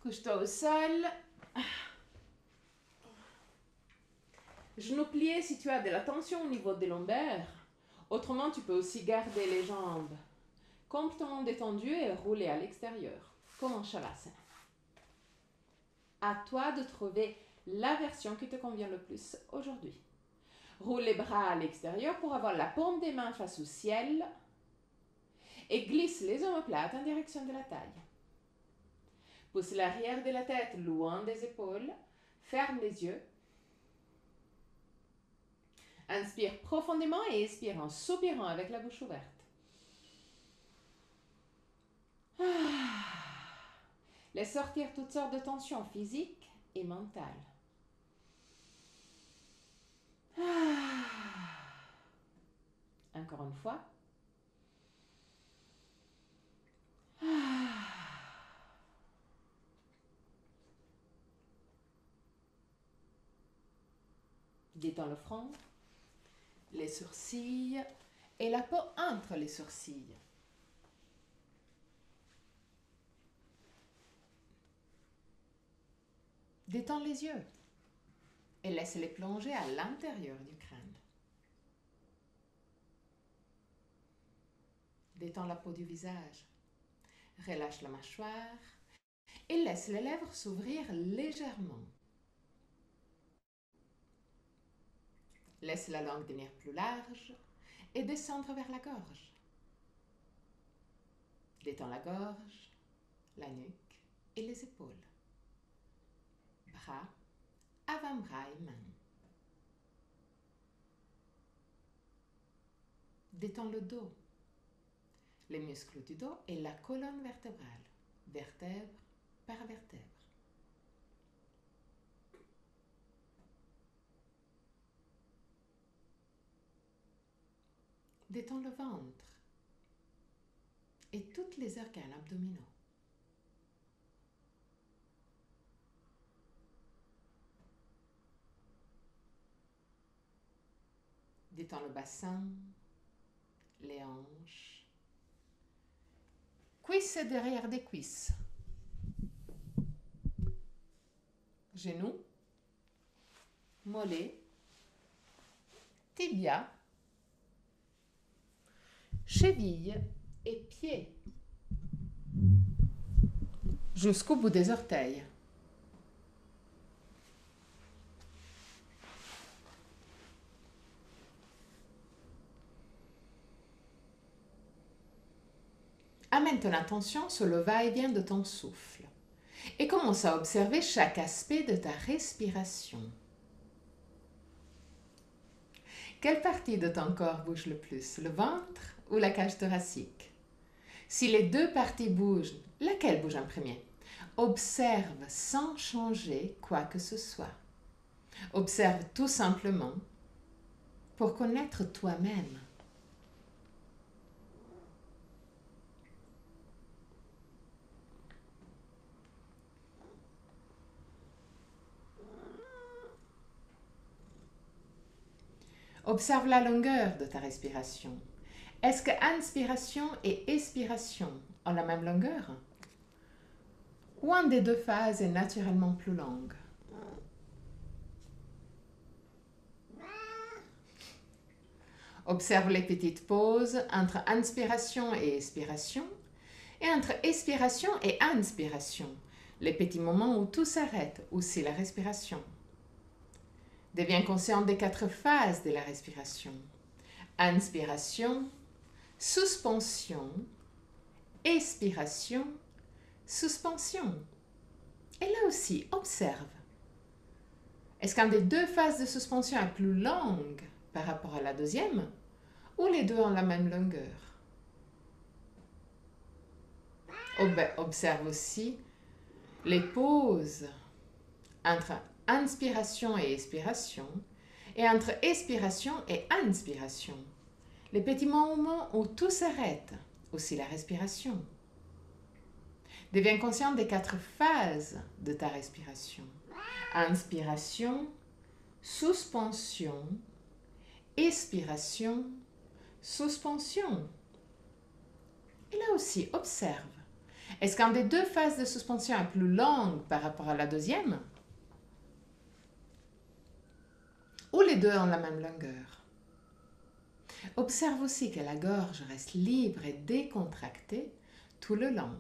Couche-toi au sol. Genoux pliés si tu as de la tension au niveau des lombaires. Autrement, tu peux aussi garder les jambes complètement détendues et rouler à l'extérieur, comme en Shavasana. À toi de trouver la version qui te convient le plus aujourd'hui. Roule les bras à l'extérieur pour avoir la paume des mains face au ciel et glisse les omoplates en direction de la taille. Pousse l'arrière de la tête loin des épaules. Ferme les yeux. Inspire profondément et expire en soupirant avec la bouche ouverte. Laisse sortir toutes sortes de tensions physiques et mentales. Encore une fois. Détends le front, les sourcils et la peau entre les sourcils. Détends les yeux et laisse-les plonger à l'intérieur du crâne. Détends la peau du visage. Relâche la mâchoire et laisse les lèvres s'ouvrir légèrement. Laisse la langue devenir plus large et descendre vers la gorge. Détends la gorge, la nuque et les épaules. Bras, avant-bras et mains. Détends le dos, les muscles du dos et la colonne vertébrale, vertèbre par vertèbre. Détends le ventre et tous les organes abdominaux. Détends le bassin, les hanches, cuisses et derrière des cuisses, genoux, mollets, tibia, chevilles et pieds, jusqu'au bout des orteils. Amène ton attention sur le va-et-vient de ton souffle et commence à observer chaque aspect de ta respiration. Quelle partie de ton corps bouge le plus, le ventre ou la cage thoracique? Si les deux parties bougent, laquelle bouge en premier? Observe sans changer quoi que ce soit. Observe tout simplement pour connaître toi-même. Observe la longueur de ta respiration. Est-ce que inspiration et expiration ont la même longueur? Ou une des deux phases est naturellement plus longue? Observe les petites pauses entre inspiration et expiration et entre expiration et inspiration, les petits moments où tout s'arrête, aussi la respiration. Deviens conscient des 4 phases de la respiration. Inspiration, suspension, expiration, suspension. Et là aussi, observe. Est-ce qu'une des 2 phases de suspension est plus longue par rapport à la deuxième ou les deux ont la même longueur? Observe aussi les pauses entre inspiration et expiration et entre expiration et inspiration. Les petits moments où tout s'arrête, aussi la respiration. Deviens conscient des 4 phases de ta respiration. Inspiration, suspension, expiration, suspension. Et là aussi, observe. Est-ce qu'un des deux phases de suspension est plus longue par rapport à la deuxième? Ou les deux ont la même longueur? Observe aussi que la gorge reste libre et décontractée tout le long.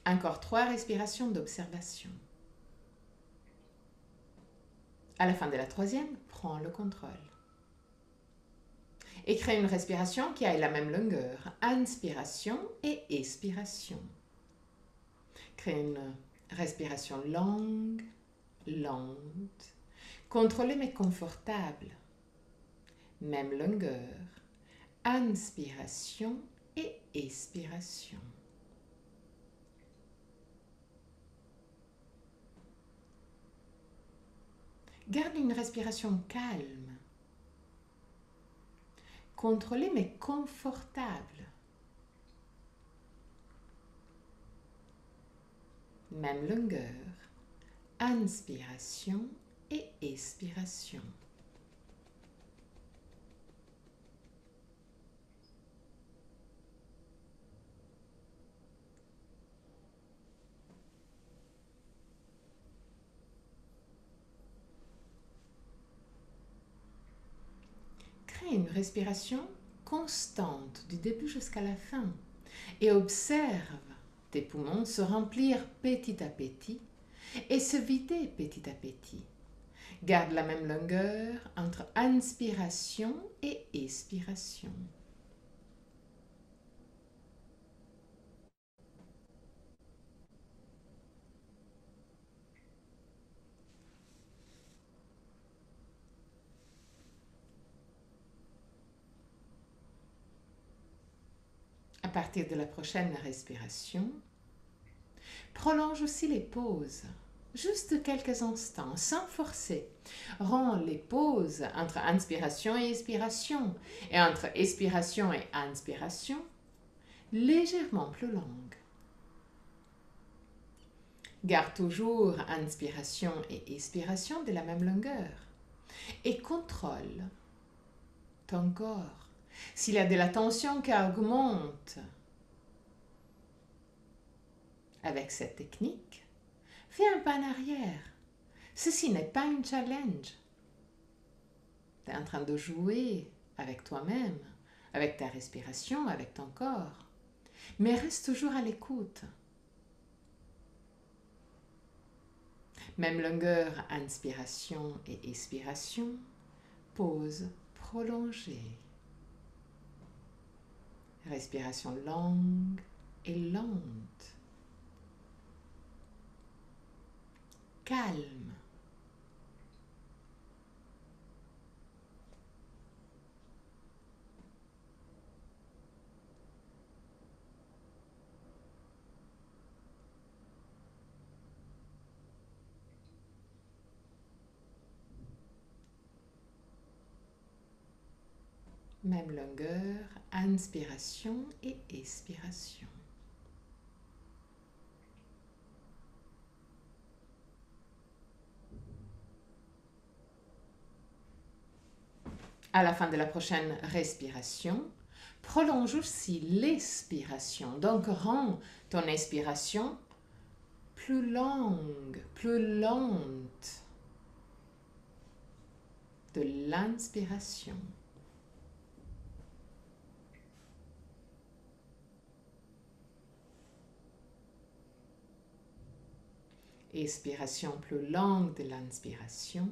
Encore 3 respirations d'observation. À la fin de la troisième, prends le contrôle. Et crée une respiration qui ait la même longueur. Inspiration et expiration. Crée une respiration longue, lente, contrôlée mais confortable. Même longueur. Inspiration et expiration. Garde une respiration calme, contrôlée mais confortable. Même longueur, inspiration et expiration. Crée une respiration constante du début jusqu'à la fin et observe tes poumons se remplir petit à petit et se vider petit à petit. Garde la même longueur entre inspiration et expiration. À partir de la prochaine respiration, prolonge aussi les pauses, juste quelques instants, sans forcer. Rends les pauses entre inspiration et expiration, et entre expiration et inspiration, légèrement plus longues. Garde toujours inspiration et expiration de la même longueur, et contrôle ton corps. S'il y a de la tension qui augmente avec cette technique, fais un pas en arrière. Ceci n'est pas un challenge. Tu es en train de jouer avec toi-même, avec ta respiration, avec ton corps. Mais reste toujours à l'écoute. Même longueur, inspiration et expiration. Pause prolongée. Respiration longue et lente. Calme. Même longueur, inspiration et expiration. À la fin de la prochaine respiration, prolonge aussi l'expiration. Donc, rends ton expiration plus longue, plus lente de l'inspiration. Expiration plus longue de l'inspiration.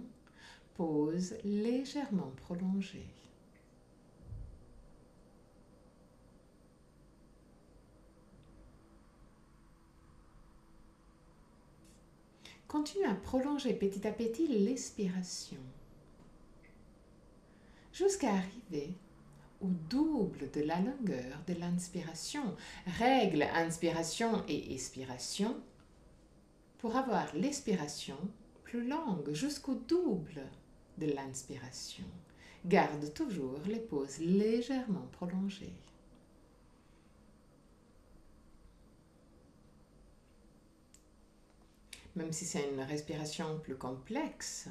Pause légèrement prolongée. Continue à prolonger petit à petit l'expiration jusqu'à arriver au double de la longueur de l'inspiration. Règle inspiration et expiration pour avoir l'expiration plus longue jusqu'au double de l'inspiration. Garde toujours les pauses légèrement prolongées. Même si c'est une respiration plus complexe,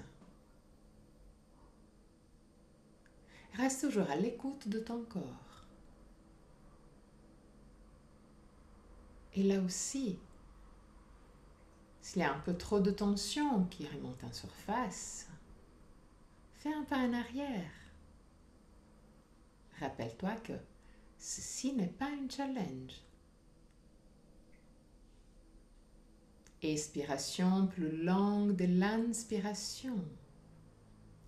Reste toujours à l'écoute de ton corps. Et là aussi, s'il y a un peu trop de tension qui remonte en surface, fais un pas en arrière. Rappelle-toi que ceci n'est pas un challenge. Expiration plus longue de l'inspiration,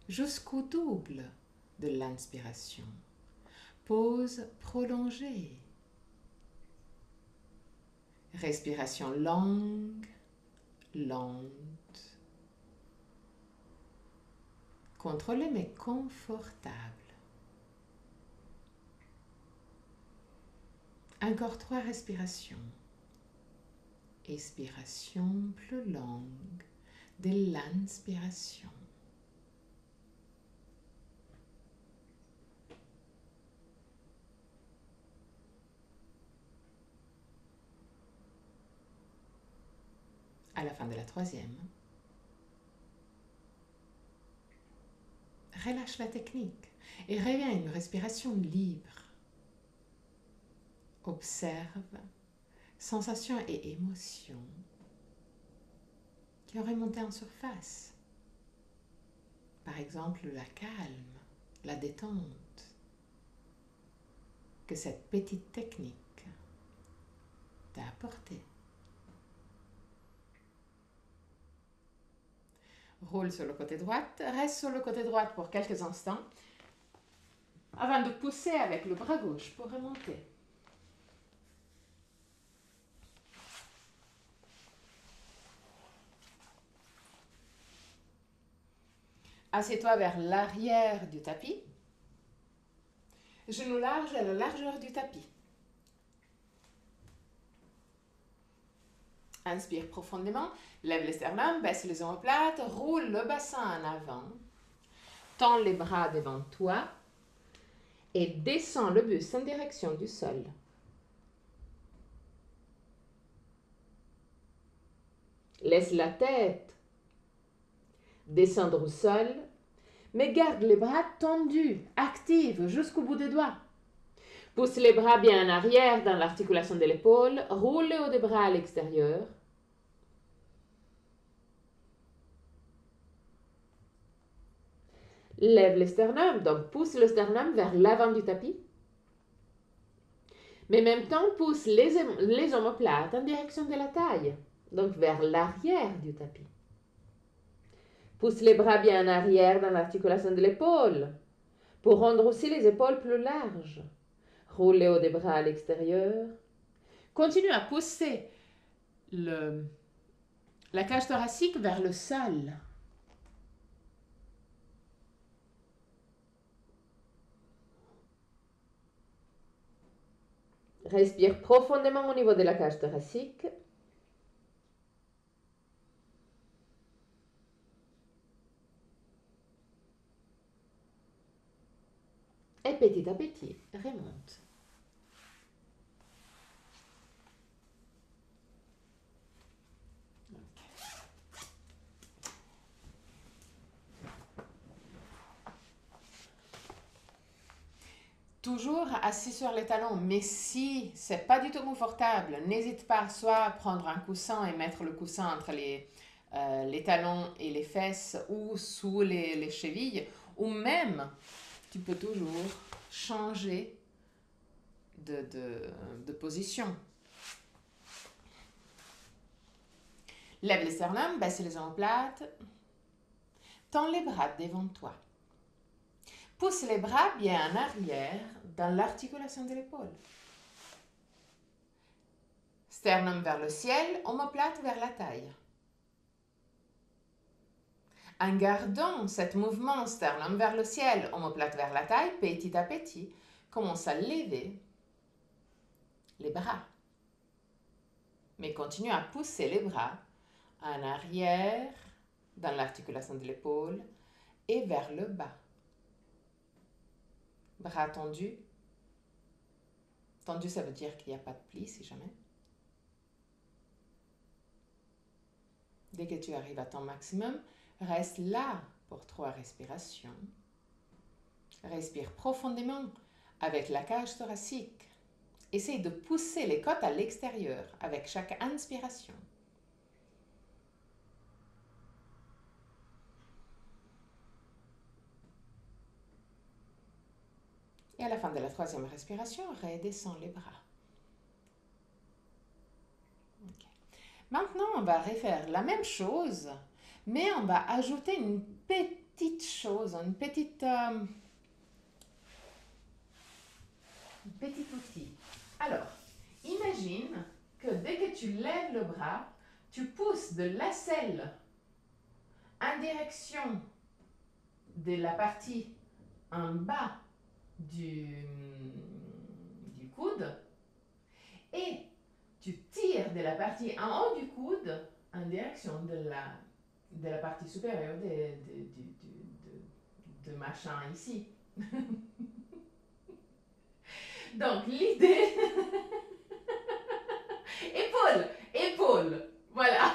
jusqu'au double de l'inspiration. Pause prolongée. Respiration longue, lente. Contrôlée mais confortable. Encore 3 respirations. Expiration plus longue de l'inspiration. À la fin de la 3e, relâche la technique et reviens à une respiration libre. Observe sensations et émotions qui ont remonté en surface. Par exemple, la calme, la détente que cette petite technique t'a apporté. Roule sur le côté droit, reste sur le côté droit pour quelques instants avant de pousser avec le bras gauche pour remonter. Assieds-toi vers l'arrière du tapis. Genoux larges à la largeur du tapis. Inspire profondément, lève les sternums, baisse les omoplates, roule le bassin en avant. Tends les bras devant toi et descends le buste en direction du sol. Laisse la tête descendre au sol, mais garde les bras tendus, actifs jusqu'au bout des doigts. Pousse les bras bien en arrière dans l'articulation de l'épaule, roule le haut des bras à l'extérieur. Lève le sternum, donc pousse le sternum vers l'avant du tapis. Mais en même temps, pousse les omoplates en direction de la taille, donc vers l'arrière du tapis. Pousse les bras bien en arrière dans l'articulation de l'épaule pour rendre aussi les épaules plus larges. Roule le haut des bras à l'extérieur. Continue à pousser la cage thoracique vers le sol. Respire profondément au niveau de la cage thoracique. Et petit à petit, remonte. Toujours assis sur les talons, mais si c'est pas du tout confortable, n'hésite pas soit à prendre un coussin et mettre le coussin entre les talons et les fesses ou sous les chevilles, ou même tu peux toujours changer de position. Lève les sternums, baisse les omoplates, tends les bras devant toi. Pousse les bras bien en arrière dans l'articulation de l'épaule. Sternum vers le ciel, omoplate vers la taille. En gardant ce mouvement sternum vers le ciel, omoplate vers la taille, petit à petit, commence à lever les bras. Mais continue à pousser les bras en arrière dans l'articulation de l'épaule et vers le bas. Bras tendus. Tendu, ça veut dire qu'il n'y a pas de pli, si jamais. Dès que tu arrives à ton maximum, reste là pour 3 respirations. Respire profondément avec la cage thoracique. Essaye de pousser les côtes à l'extérieur avec chaque inspiration. Et à la fin de la troisième respiration, redescends les bras. Okay. Maintenant, on va refaire la même chose, mais on va ajouter une petite chose, un petit outil. Alors, imagine que dès que tu lèves le bras, tu pousses de l'aisselle en direction de la partie en bas du coude et tu tires de la partie en haut du coude en direction de la partie supérieure de machin ici. Donc l'idée... épaule, voilà.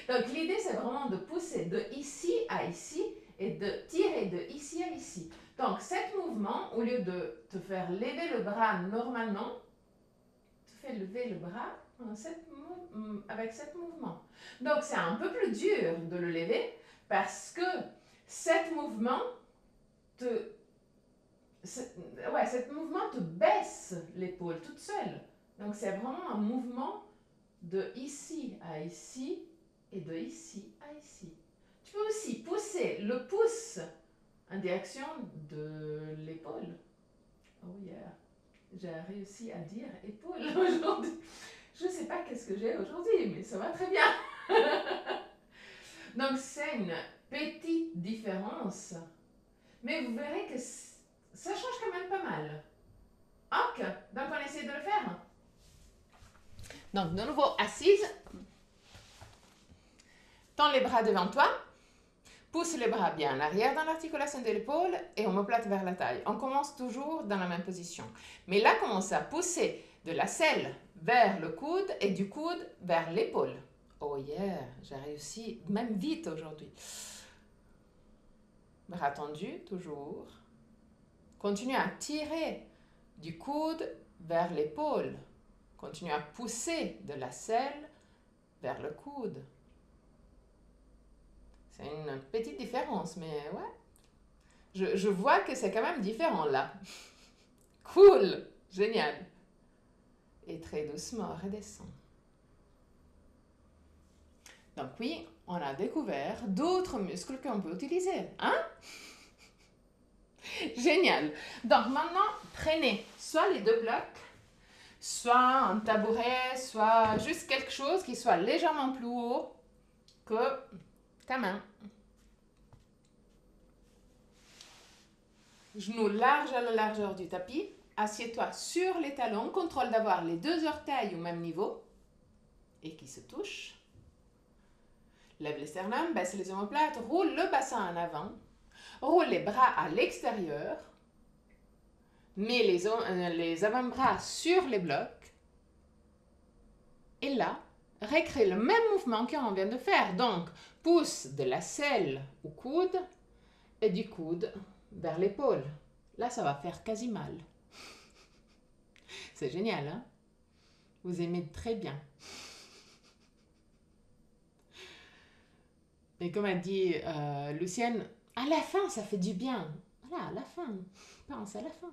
Donc l'idée c'est vraiment de pousser de ici à ici et de tirer de ici à ici. Donc cet mouvement, au lieu de te faire lever le bras normalement, tu fais lever le bras avec cet mouvement. Donc c'est un peu plus dur de le lever parce que cet mouvement te baisse l'épaule toute seule. Donc c'est vraiment un mouvement de ici à ici et de ici à ici. Tu peux aussi pousser le pouce en direction de l'épaule. Oh yeah, j'ai réussi à dire épaule aujourd'hui. Je ne sais pas qu'est-ce que j'ai aujourd'hui, mais ça va très bien. Donc c'est une petite différence, mais vous verrez que ça change quand même pas mal. Ok, donc on essaie de le faire. Donc de nouveau assise, tends les bras devant toi, pousse les bras bien en arrière dans l'articulation de l'épaule et omoplate vers la taille. On commence toujours dans la même position. Mais là, commence à pousser de la selle vers le coude et du coude vers l'épaule. Oh yeah, j'ai réussi, même vite aujourd'hui. Bras tendus, toujours. Continue à tirer du coude vers l'épaule. Continue à pousser de la selle vers le coude. C'est une petite différence, mais ouais. Je vois que c'est quand même différent là. Cool, génial. Et très doucement, redescends. Donc oui, on a découvert d'autres muscles qu'on peut utiliser. Hein? Génial. Donc maintenant, prenez soit les deux blocs, soit un tabouret, soit juste quelque chose qui soit légèrement plus haut que ta main. Genoux larges à la largeur du tapis. Assieds-toi sur les talons. Contrôle d'avoir les deux orteils au même niveau et qui se touchent. Lève les sternums, baisse les omoplates, roule le bassin en avant. Roule les bras à l'extérieur. Mets les avant-bras sur les blocs. Et là, recrée le même mouvement qu'on vient de faire. Donc, pousse de la selle au coude et du coude vers l'épaule. Là, ça va faire quasi mal. C'est génial, hein? Vous aimez très bien. Et comme a dit Lucienne, à la fin, ça fait du bien. Voilà, à la fin. Pense à la fin.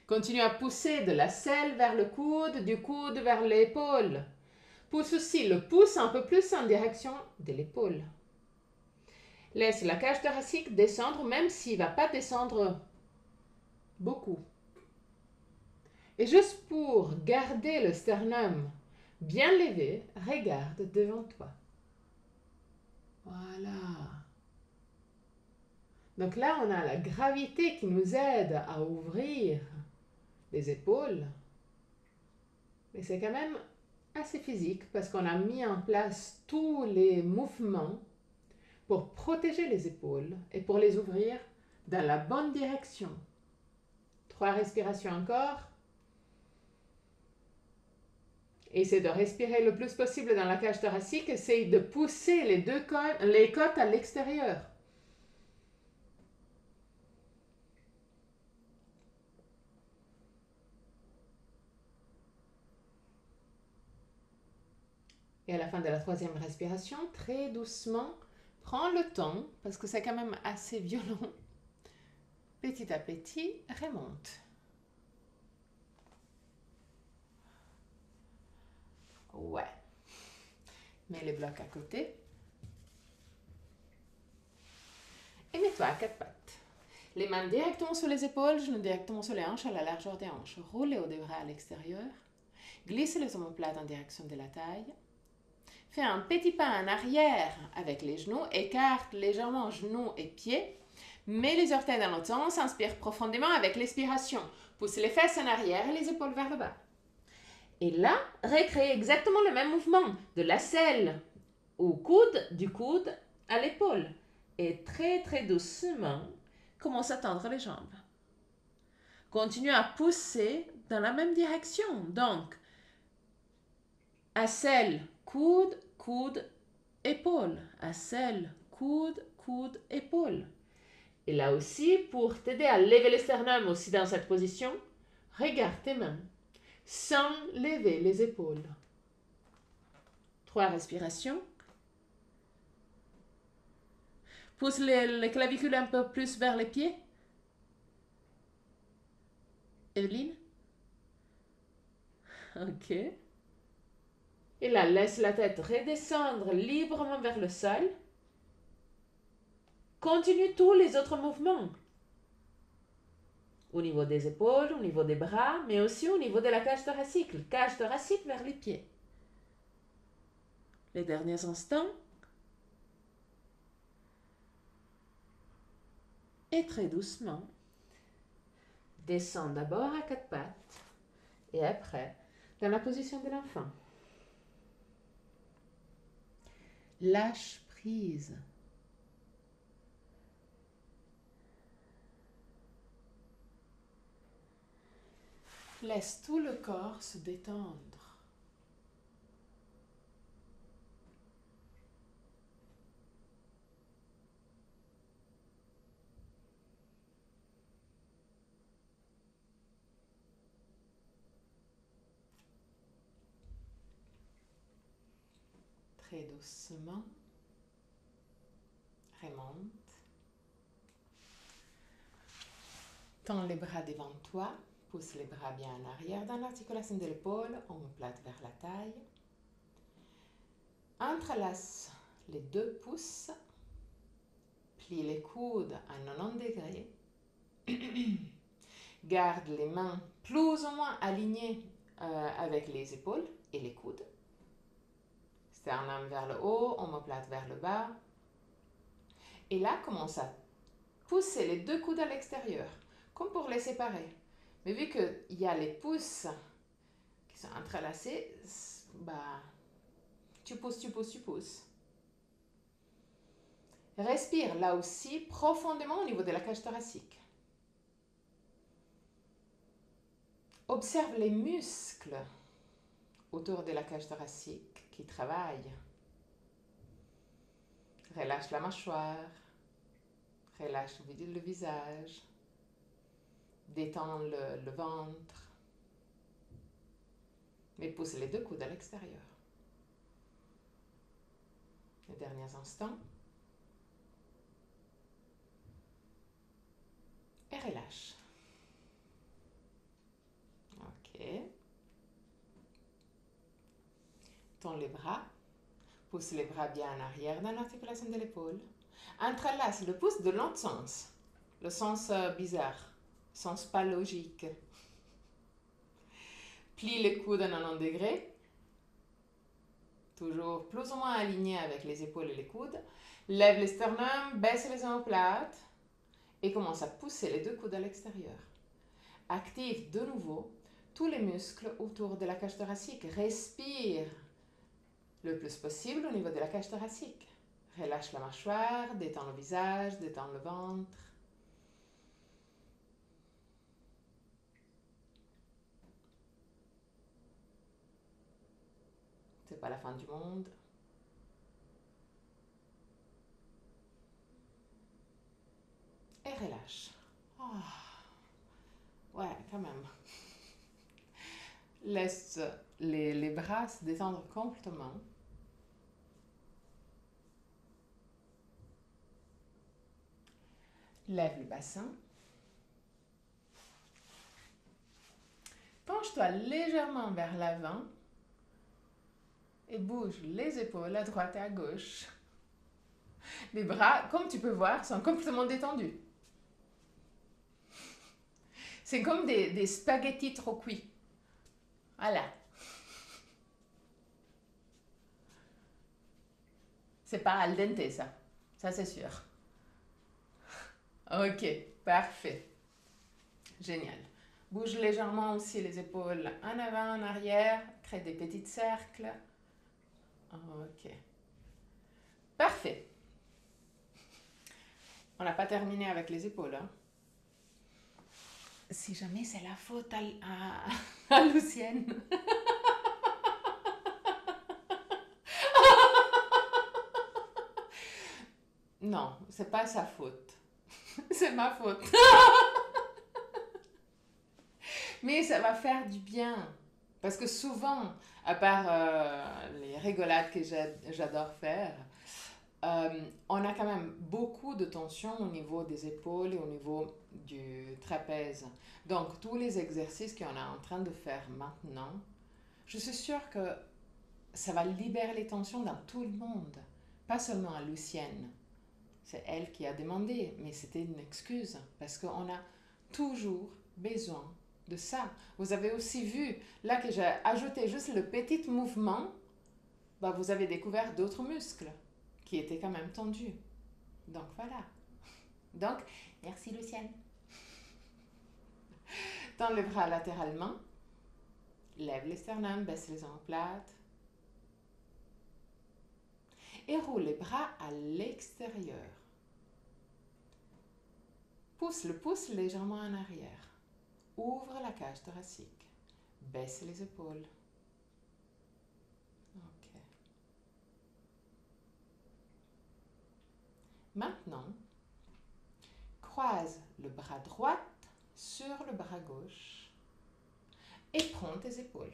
Continue à pousser de la selle vers le coude, du coude vers l'épaule. Pousse aussi le pouce un peu plus en direction de l'épaule. Laisse la cage thoracique descendre, même s'il ne va pas descendre beaucoup. Et juste pour garder le sternum bien levé, regarde devant toi. Voilà. Donc là, on a la gravité qui nous aide à ouvrir les épaules. Mais c'est quand même assez physique parce qu'on a mis en place tous les mouvements pour protéger les épaules et pour les ouvrir dans la bonne direction. 3 respirations encore. Essaye de respirer le plus possible dans la cage thoracique. Essaye de pousser les côtes à l'extérieur. Et à la fin de la troisième respiration, très doucement, prends le temps, parce que c'est quand même assez violent. Petit à petit, remonte. Ouais. Mets les blocs à côté. Et mets-toi à quatre pattes. Les mains directement sur les épaules, genoux directement sur les hanches à la largeur des hanches. Roule les hauts des bras à l'extérieur. Glisse les omoplates en direction de la taille. Fais un petit pas en arrière avec les genoux. Écarte légèrement genoux et pieds. Mets les orteils dans l'autre sens. Inspire profondément avec l'expiration. Pousse les fesses en arrière et les épaules vers le bas. Et là, recrée exactement le même mouvement de la selle au coude, du coude à l'épaule. Et très très doucement, commence à tendre les jambes. Continue à pousser dans la même direction. Donc, aisselle, coude, coude, épaule. Aisselle, coude, coude, épaule. Et là aussi, pour t'aider à lever le sternum aussi dans cette position, regarde tes mains sans lever les épaules. 3 respirations. Pousse les clavicules un peu plus vers les pieds. Evelyne? Ok. Et là, laisse la tête redescendre librement vers le sol. Continue tous les autres mouvements. Au niveau des épaules, au niveau des bras, mais aussi au niveau de la cage thoracique. Cage thoracique vers les pieds. Les derniers instants. Et très doucement, descends d'abord à quatre pattes et après dans la position de l'enfant. Lâche prise. Laisse tout le corps se détendre. Très doucement, remonte. Tends les bras devant toi, pousse les bras bien en arrière dans l'articulation de l'épaule, omoplate vers la taille. Entrelace les 2 pouces, plie les coudes à 90 degrés. Garde les mains plus ou moins alignées avec les épaules et les coudes. Sternum vers le haut, omoplate vers le bas. Et là, commence à pousser les 2 coudes à l'extérieur, comme pour les séparer. Mais vu qu'il y a les pouces qui sont entrelacés, bah, tu pousses, tu pousses, tu pousses. Respire là aussi profondément au niveau de la cage thoracique. Observe les muscles autour de la cage thoracique qui travaillent. Relâche la mâchoire, relâche le visage, détends le ventre, mais pousse les 2 coudes à l'extérieur. Les derniers instants. Et relâche. Ok. Tends les bras. Pousse les bras bien en arrière dans l'articulation de l'épaule. Entrelace le pouce de l'autre sens. Le sens bizarre. Sens pas logique. Plie les coudes à 90 degrés. Toujours plus ou moins aligné avec les épaules et les coudes. Lève les sternum, baisse les omoplates. Et commence à pousser les 2 coudes à l'extérieur. Active de nouveau tous les muscles autour de la cage thoracique. Respire le plus possible au niveau de la cage thoracique. Relâche la mâchoire, détends le visage, détends le ventre. C'est pas la fin du monde. Et relâche. Oh. Ouais, quand même. Laisse les bras se détendre complètement. Lève le bassin. Penche-toi légèrement vers l'avant et bouge les épaules à droite et à gauche. Les bras, comme tu peux voir, sont complètement détendus. C'est comme des spaghettis trop cuits. Voilà. C'est pas al dente, ça. Ça, c'est sûr. Ok, parfait. Génial. Bouge légèrement aussi les épaules en avant, en arrière. Crée des petits cercles. Ok. Parfait. On n'a pas terminé avec les épaules. Hein. Si jamais c'est la faute à Lucienne. Non, c'est pas sa faute. C'est ma faute. Mais ça va faire du bien. Parce que souvent, à part les rigolades que j'adore faire, on a quand même beaucoup de tension au niveau des épaules et au niveau du trapèze. Donc, tous les exercices qu'on est en train de faire maintenant, je suis sûre que ça va libérer les tensions dans tout le monde. Pas seulement à Lucienne. C'est elle qui a demandé, mais c'était une excuse. Parce qu'on a toujours besoin de ça. Vous avez aussi vu, là que j'ai ajouté juste le petit mouvement, bah vous avez découvert d'autres muscles qui étaient quand même tendus. Donc voilà. Donc, merci Lucienne. Tends les bras latéralement. Lève les sternums, baisse les omoplates. Et roule les bras à l'extérieur. Pousse le pouce légèrement en arrière. Ouvre la cage thoracique. Baisse les épaules. Ok. Maintenant, croise le bras droit sur le bras gauche et prends tes épaules.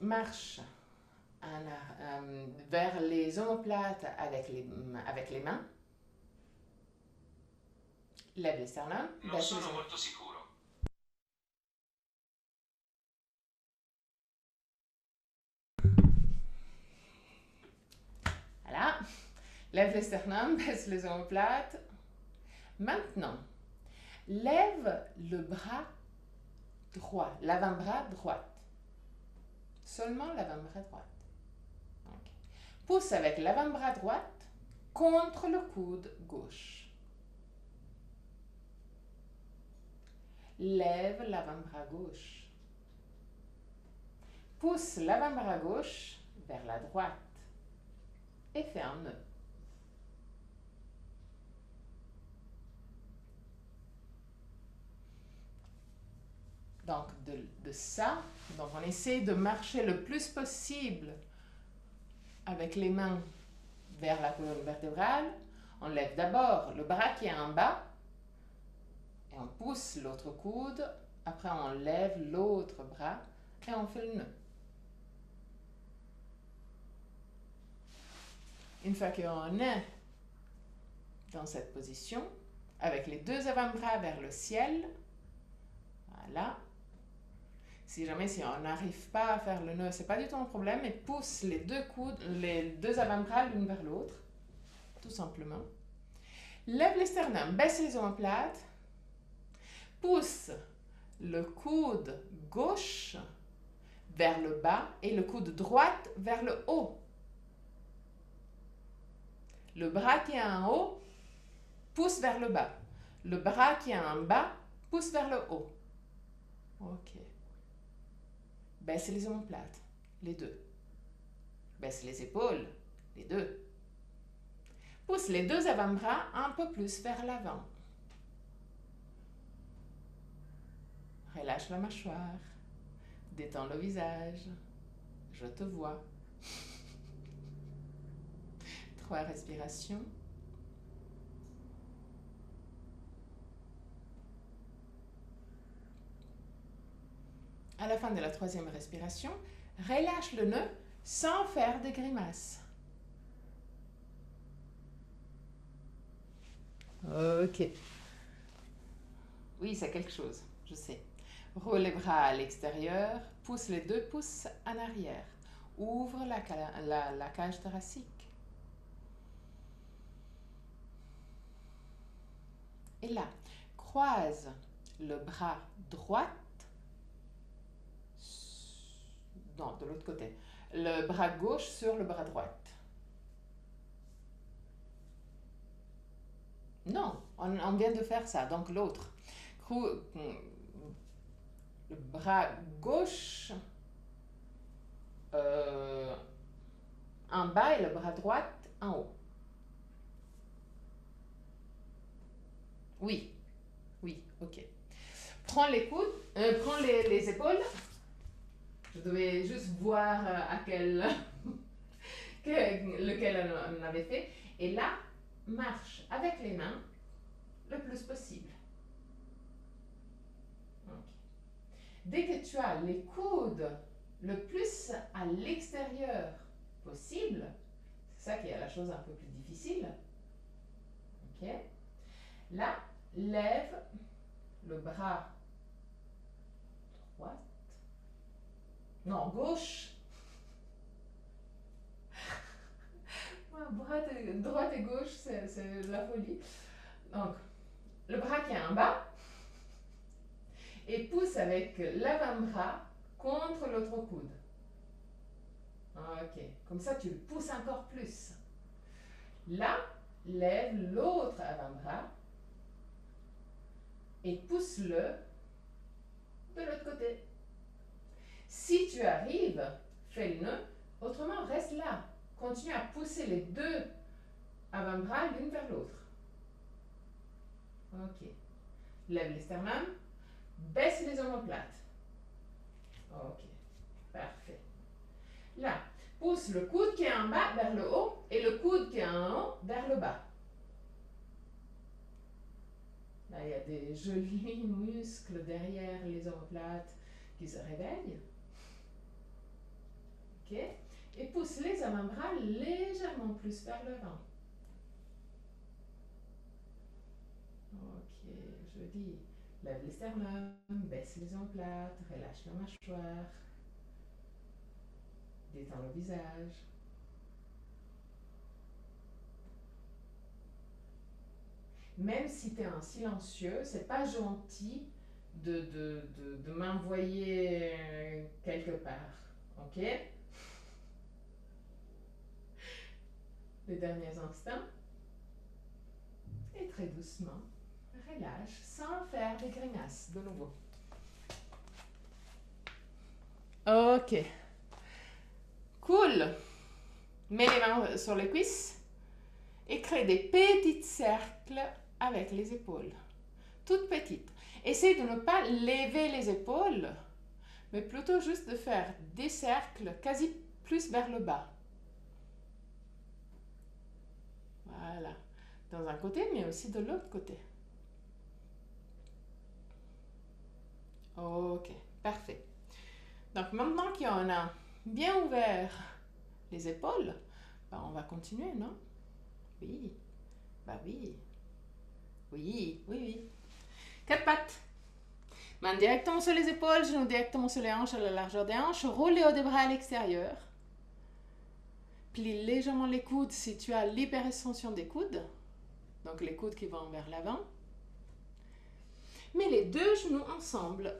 Marche vers les omoplates avec les mains. Lève les sternums. Non sono molto sicuro. Voilà. Lève les sternums, baisse les omoplates. Maintenant, lève le bras droit, l'avant-bras droit. Seulement l'avant-bras droit. Okay. Pousse avec l'avant-bras droit contre le coude gauche. Lève l'avant-bras gauche. Pousse l'avant-bras gauche vers la droite et fais un nœud. Donc, de ça, donc on essaie de marcher le plus possible avec les mains vers la colonne vertébrale. On lève d'abord le bras qui est en bas et on pousse l'autre coude. Après, on lève l'autre bras et on fait le nœud. Une fois qu'on est dans cette position, avec les deux avant-bras vers le ciel, voilà. Si on n'arrive pas à faire le nœud, c'est pas du tout un problème, mais pousse les deux avant-bras l'une vers l'autre, tout simplement. Lève les sternums, baisse les omoplates, pousse le coude gauche vers le bas et le coude droit vers le haut. Le bras qui est en haut pousse vers le bas. Le bras qui est en bas pousse vers le haut. Ok. Baisse les omoplates, les deux. Baisse les épaules, les deux. Pousse les deux avant-bras un peu plus vers l'avant. Relâche la mâchoire. Détends le visage. Je te vois. 3 respirations. À la fin de la 3e respiration, relâche le nœud sans faire de grimaces. Ok. Oui, c'est quelque chose, je sais. Roule les bras à l'extérieur, pousse les 2 pouces en arrière. Ouvre la cage thoracique. Et là, croise le bras droit. Non, de l'autre côté. Le bras gauche sur le bras droit. Non, on vient de faire ça, donc l'autre. Le bras gauche en bas et le bras droit en haut. Oui, oui, ok. Prends les coudes, prends les épaules. Je devais juste voir à lequel on avait fait. Et là, marche avec les mains le plus possible. Okay. Dès que tu as les coudes le plus à l'extérieur possible, c'est ça qui est la chose un peu plus difficile. Ok. Là, lève le bras droit. Non, gauche. Droite et gauche, c'est la folie. Donc, le bras qui est en bas et pousse avec l'avant-bras contre l'autre coude. Ok, comme ça tu le pousses encore plus. Là, lève l'autre avant-bras et pousse-le de l'autre côté. Si tu arrives, fais le nœud, autrement reste là. Continue à pousser les 2 avant-bras l'une vers l'autre. Ok. Lève les sternums, baisse les omoplates. Ok, parfait. Là, pousse le coude qui est en bas vers le haut et le coude qui est en haut vers le bas. Là, il y a des jolis muscles derrière les omoplates qui se réveillent. Ok. Et pousse les avant-bras légèrement plus vers l'avant. Ok, je dis, lève les sternums, baisse les omoplates, relâche la mâchoire, détends le visage. Même si tu es en silencieux, c'est pas gentil de m'envoyer quelque part. Ok? Les derniers instants. Et très doucement, relâche sans faire des grimaces. De nouveau. Ok. Cool. Mets les mains sur les cuisses et crée des petits cercles avec les épaules. Toutes petites. Essaye de ne pas lever les épaules, mais plutôt juste de faire des cercles quasi plus vers le bas. Voilà. Dans un côté, mais aussi de l'autre côté. Ok, parfait. Donc maintenant qu'on a bien ouvert les épaules, ben on va continuer, non? Oui. Bah oui. Oui, oui, oui. 4 pattes. Main directement sur les épaules, genoux directement sur les hanches à la largeur des hanches. Roule les hauts des bras à l'extérieur. Plie légèrement les coudes si tu as l'hyperextension des coudes. Donc les coudes qui vont vers l'avant. Mets les 2 genoux ensemble.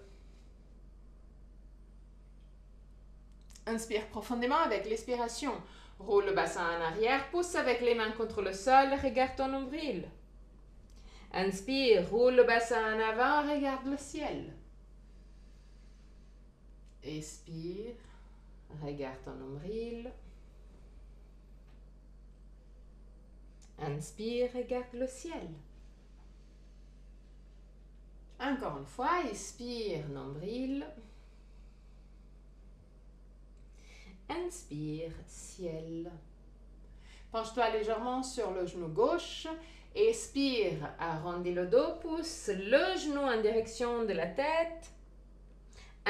Inspire profondément avec l'expiration. Roule le bassin en arrière, pousse avec les mains contre le sol, regarde ton nombril. Inspire, roule le bassin en avant, regarde le ciel. Expire, regarde ton nombril. Inspire, regarde le ciel. Encore une fois, expire, nombril. Inspire, ciel. Penche-toi légèrement sur le genou gauche. Expire, arrondis le dos, pousse le genou en direction de la tête.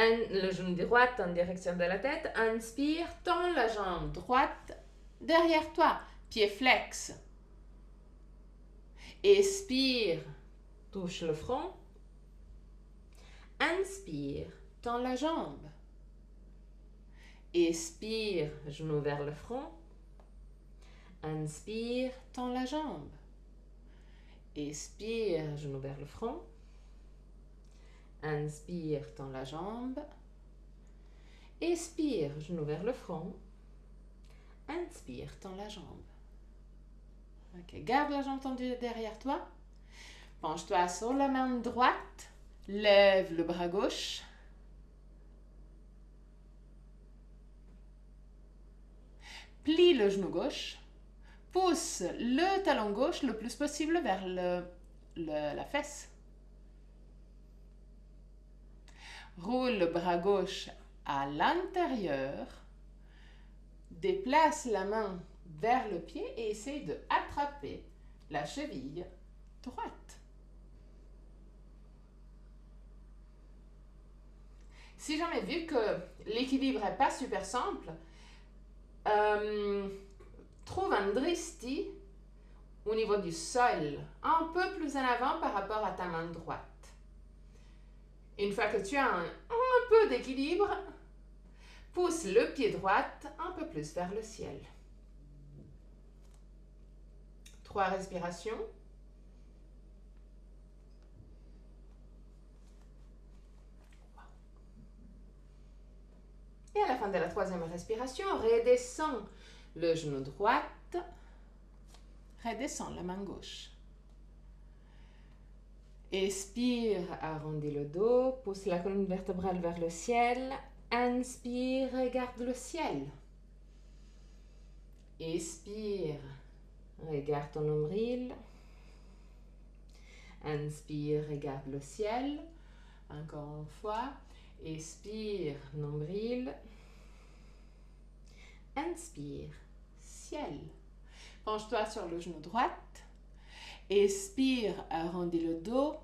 Le genou droit en direction de la tête. Inspire, tends la jambe droite derrière toi. Pied flex. Expire, touche le front. Inspire, tends la jambe. Expire, genou vers le front. Inspire, tends la jambe. Expire, genou vers le front. Inspire, tends la jambe. Expire, genou vers le front. Inspire, tends la jambe. Ok, garde la jambe tendue derrière toi. Penche-toi sur la main droite. Lève le bras gauche. Plie le genou gauche. Pousse le talon gauche le plus possible vers la fesse. Roule le bras gauche à l'intérieur. Déplace la main vers le pied et essaye de attraper la cheville droite. Si jamais vu que l'équilibre n'est pas super simple, trouve un dristi au niveau du sol, un peu plus en avant par rapport à ta main droite. Une fois que tu as un peu d'équilibre, pousse le pied droit un peu plus vers le ciel. 3 respirations. Et à la fin de la 3e respiration, redescends le genou droit. Redescends la main gauche. Expire, arrondis le dos, pousse la colonne vertébrale vers le ciel. Inspire, regarde le ciel. Expire, regarde ton nombril. Inspire, regarde le ciel. Encore une fois. Expire, nombril. Inspire, ciel. Penche-toi sur le genou droit. Expire, arrondis le dos.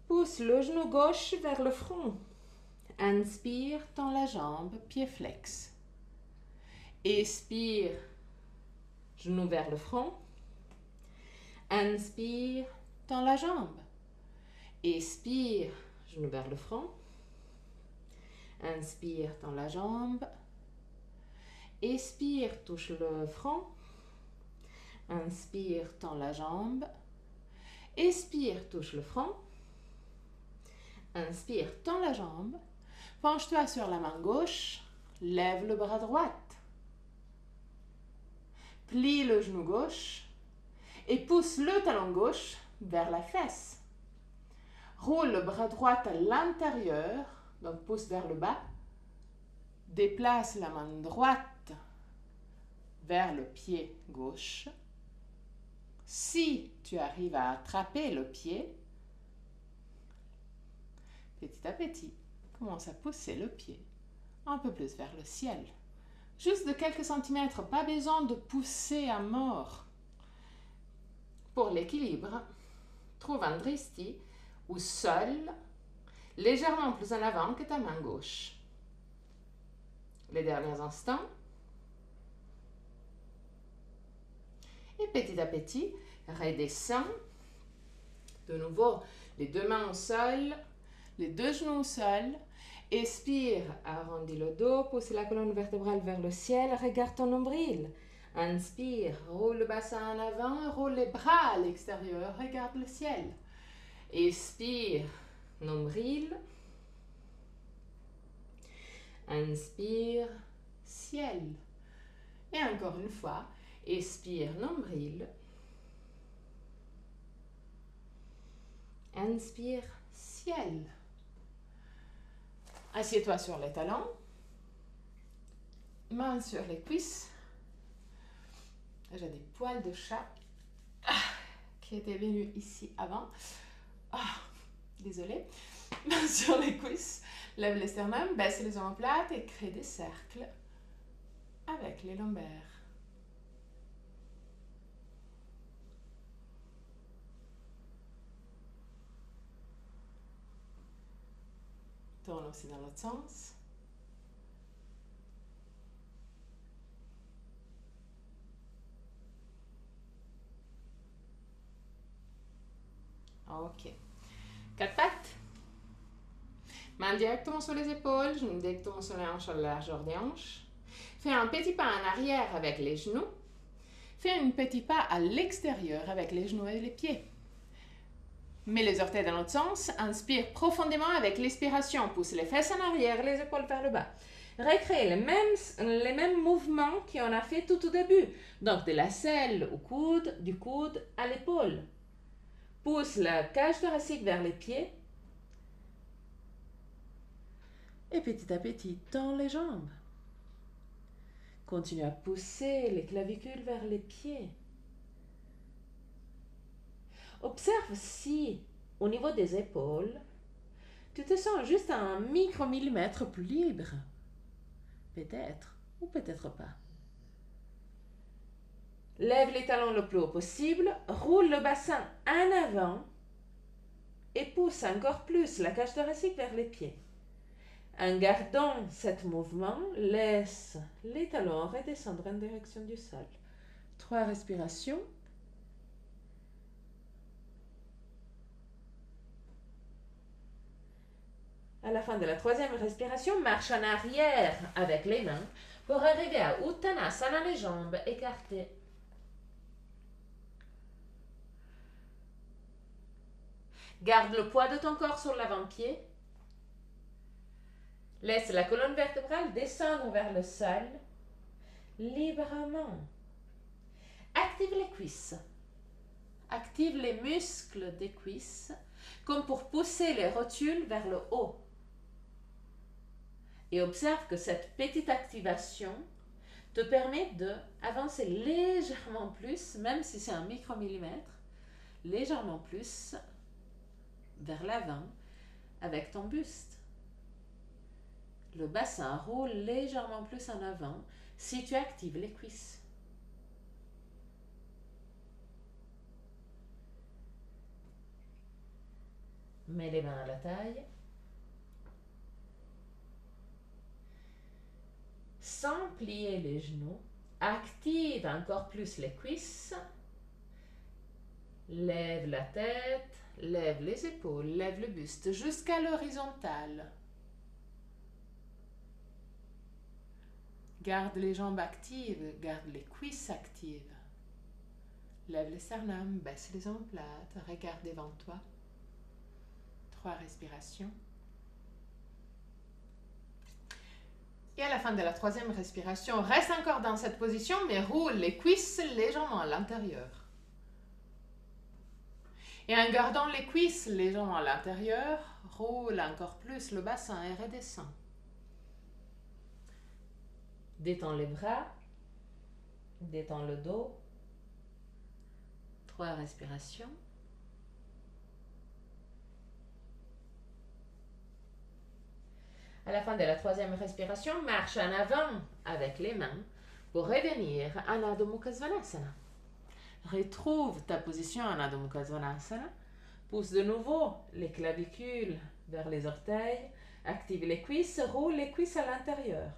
Pousse le genou gauche vers le front. Inspire, tends la jambe, pied flex. Expire, genou vers le front. Inspire, tends la jambe. Expire, genou vers le front. Inspire, tends la jambe. Expire, touche le front. Inspire, tends la jambe. Expire, touche le front. Inspire, tends la jambe. Penche-toi sur la main gauche. Lève le bras droit. Plie le genou gauche. Et pousse le talon gauche vers la fesse. Roule le bras droit à l'intérieur. Donc pousse vers le bas. Déplace la main droite vers le pied gauche. Si tu arrives à attraper le pied, petit à petit, commence à pousser le pied un peu plus vers le ciel. Juste de quelques centimètres, pas besoin de pousser à mort. Pour l'équilibre, trouve un dristi ou sol légèrement plus en avant que ta main gauche. Les derniers instants. Et petit à petit, redescends. De nouveau, les 2 mains au sol, les 2 genoux au sol. Expire, arrondis le dos, pousse la colonne vertébrale vers le ciel, regarde ton nombril. Inspire, roule le bassin en avant, roule les bras à l'extérieur, regarde le ciel. Expire, nombril. Inspire, ciel. Et encore une fois, expire, nombril. Inspire, ciel. Assieds-toi sur les talons. Mains sur les cuisses. J'ai des poils de chat qui étaient venus ici avant. Désolée. Mains sur les cuisses. Lève les sternums, baisse les omoplates et crée des cercles avec les lombaires. Tourne retourne aussi dans l'autre sens. Ok. Quatre pattes. Main directement sur les épaules, genoux directement sur les hanches à la largeur des hanches. Fais un petit pas en arrière avec les genoux. Fais un petit pas à l'extérieur avec les genoux et les pieds. Mets les orteils dans l'autre sens. Inspire profondément avec l'expiration. Pousse les fesses en arrière, les épaules vers le bas. Recrée les mêmes mouvements qu'on a fait tout au début. Donc de la selle au coude, du coude à l'épaule. Pousse la cage thoracique vers les pieds. Et petit à petit, tends les jambes. Continue à pousser les clavicules vers les pieds. Observe si, au niveau des épaules, tu te sens juste à un micromillimètre plus libre. Peut-être, ou peut-être pas. Lève les talons le plus haut possible, roule le bassin en avant et pousse encore plus la cage thoracique vers les pieds. En gardant ce mouvement, laisse les talons redescendre en direction du sol. 3 respirations. À la fin de la 3e respiration, marche en arrière avec les mains pour arriver à Uttanasana, les jambes écartées. Garde le poids de ton corps sur l'avant-pied. Laisse la colonne vertébrale descendre vers le sol librement. Active les cuisses. Active les muscles des cuisses comme pour pousser les rotules vers le haut. Et observe que cette petite activation te permet d'avancer légèrement plus, même si c'est un micromillimètre, légèrement plus vers l'avant avec ton buste. Le bassin roule légèrement plus en avant si tu actives les cuisses. Mets les mains à la taille. Sans plier les genoux, active encore plus les cuisses. Lève la tête, lève les épaules, lève le buste jusqu'à l'horizontale. Garde les jambes actives, garde les cuisses actives. Lève le sternum, baisse les omoplates, regarde devant toi. 3 respirations. Et à la fin de la 3e respiration, reste encore dans cette position, mais roule les cuisses légèrement à l'intérieur. Et en gardant les cuisses légèrement à l'intérieur, roule encore plus le bassin et redescend. Détends les bras, détends le dos. 3 respirations. À la fin de la 3e respiration, marche en avant avec les mains pour revenir en Adho Mukha Svanasana. Retrouve ta position en Adho Mukha Svanasana. Pousse de nouveau les clavicules vers les orteils. Active les cuisses, roule les cuisses à l'intérieur.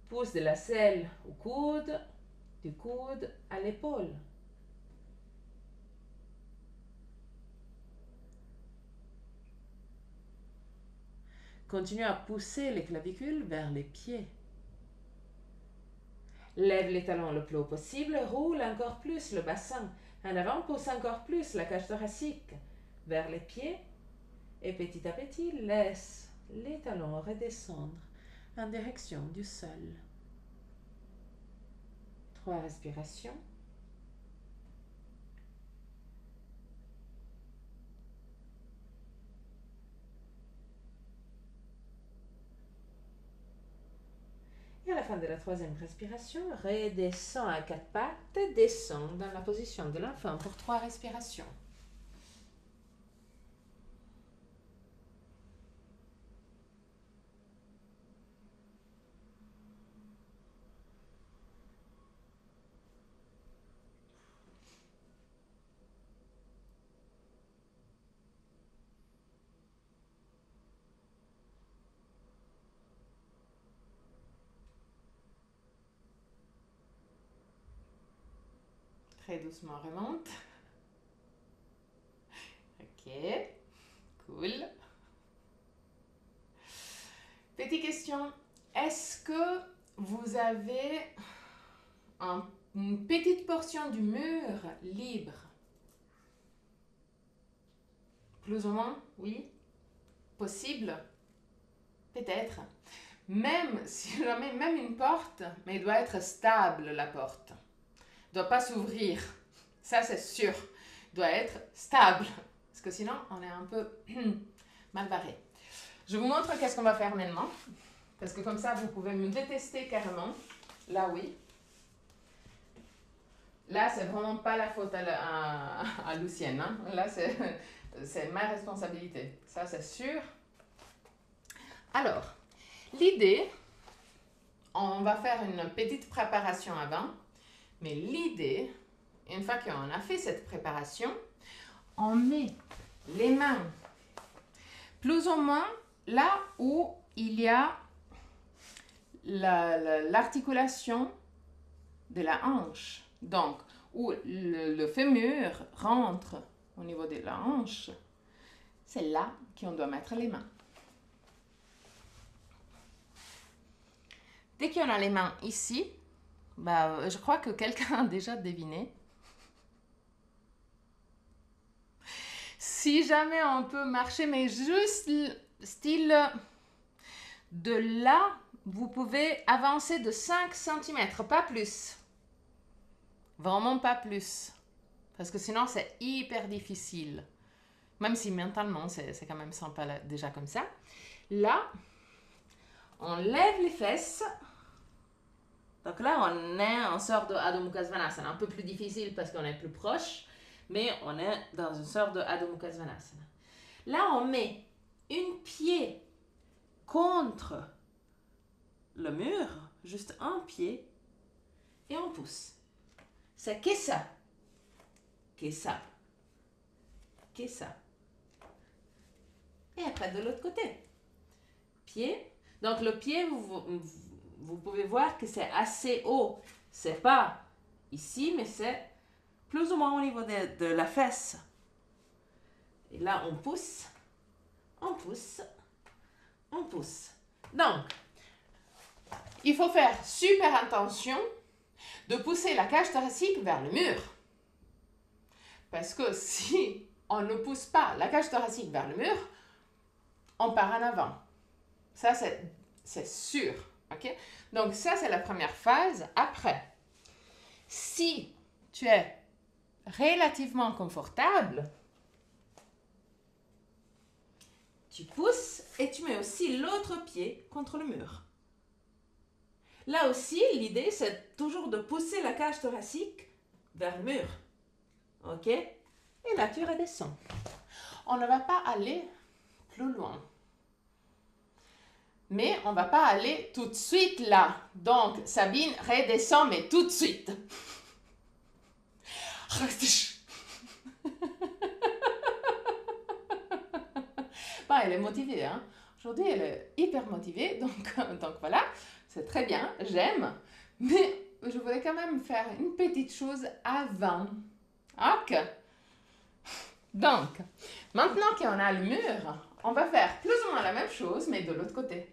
Pousse de la selle au coude, du coude à l'épaule. Continue à pousser les clavicules vers les pieds. Lève les talons le plus haut possible, roule encore plus le bassin. En avant, pousse encore plus la cage thoracique vers les pieds. Et petit à petit, laisse les talons redescendre en direction du sol. 3 respirations. Et à la fin de la 3e respiration, redescends à 4 pattes, descends dans la position de l'enfant pour 3 respirations. Très doucement, remonte. Ok, cool. Petite question. Est-ce que vous avez une petite portion du mur libre? Plus ou moins, oui. Possible? Peut-être. Même si je mets même une porte, mais il doit être stable la porte. Il ne doit pas s'ouvrir. Ça c'est sûr. Il doit être stable. Parce que sinon on est un peu mal barré. Je vous montre qu'est-ce qu'on va faire maintenant. Parce que comme ça vous pouvez me détester carrément. Là oui. Là c'est vraiment pas la faute à Lucienne. Hein. Là c'est ma responsabilité. Ça c'est sûr. Alors, l'idée, on va faire une petite préparation avant, mais l'idée, une fois qu'on a fait cette préparation, on met les mains plus ou moins là où il y a l'articulation de la hanche. Donc, où le fémur rentre au niveau de la hanche, c'est là qu'on doit mettre les mains. Dès qu'on a les mains ici, bah, je crois que quelqu'un a déjà deviné. Si jamais on peut marcher, mais juste style de là, vous pouvez avancer de 5 cm, pas plus. Vraiment pas plus. Parce que sinon, c'est hyper difficile. Même si mentalement, c'est quand même sympa là, déjà comme ça. Là, on lève les fesses. Donc là, on est en sorte de Adho Mukha Svanasana. Un peu plus difficile parce qu'on est plus proche, mais on est dans une sorte de Adho Mukha Svanasana. Là, on met une pied contre le mur, juste un pied, et on pousse. C'est que ça. Que ça. Que ça. Et après, de l'autre côté. Pied. Donc le pied, vous pouvez voir que c'est assez haut. C'est pas ici, mais c'est plus ou moins au niveau de la fesse. Et là, on pousse, on pousse, on pousse. Donc, il faut faire super attention de pousser la cage thoracique vers le mur. Parce que si on ne pousse pas la cage thoracique vers le mur, on part en avant. Ça, c'est sûr. Okay? Donc ça, c'est la première phase. Après, si tu es relativement confortable, tu pousses et tu mets aussi l'autre pied contre le mur. Là aussi, l'idée, c'est toujours de pousser la cage thoracique vers le mur. OK? Et là, tu redescends. On ne va pas aller plus loin. Mais on ne va pas aller tout de suite là. Donc, Sabine redescend, mais tout de suite. Bon, elle est motivée. Hein? Aujourd'hui, elle est hyper motivée. Donc voilà, c'est très bien. J'aime. Mais je voulais quand même faire une petite chose avant. Ok. Donc, maintenant qu'on a le mur, on va faire plus ou moins la même chose, mais de l'autre côté.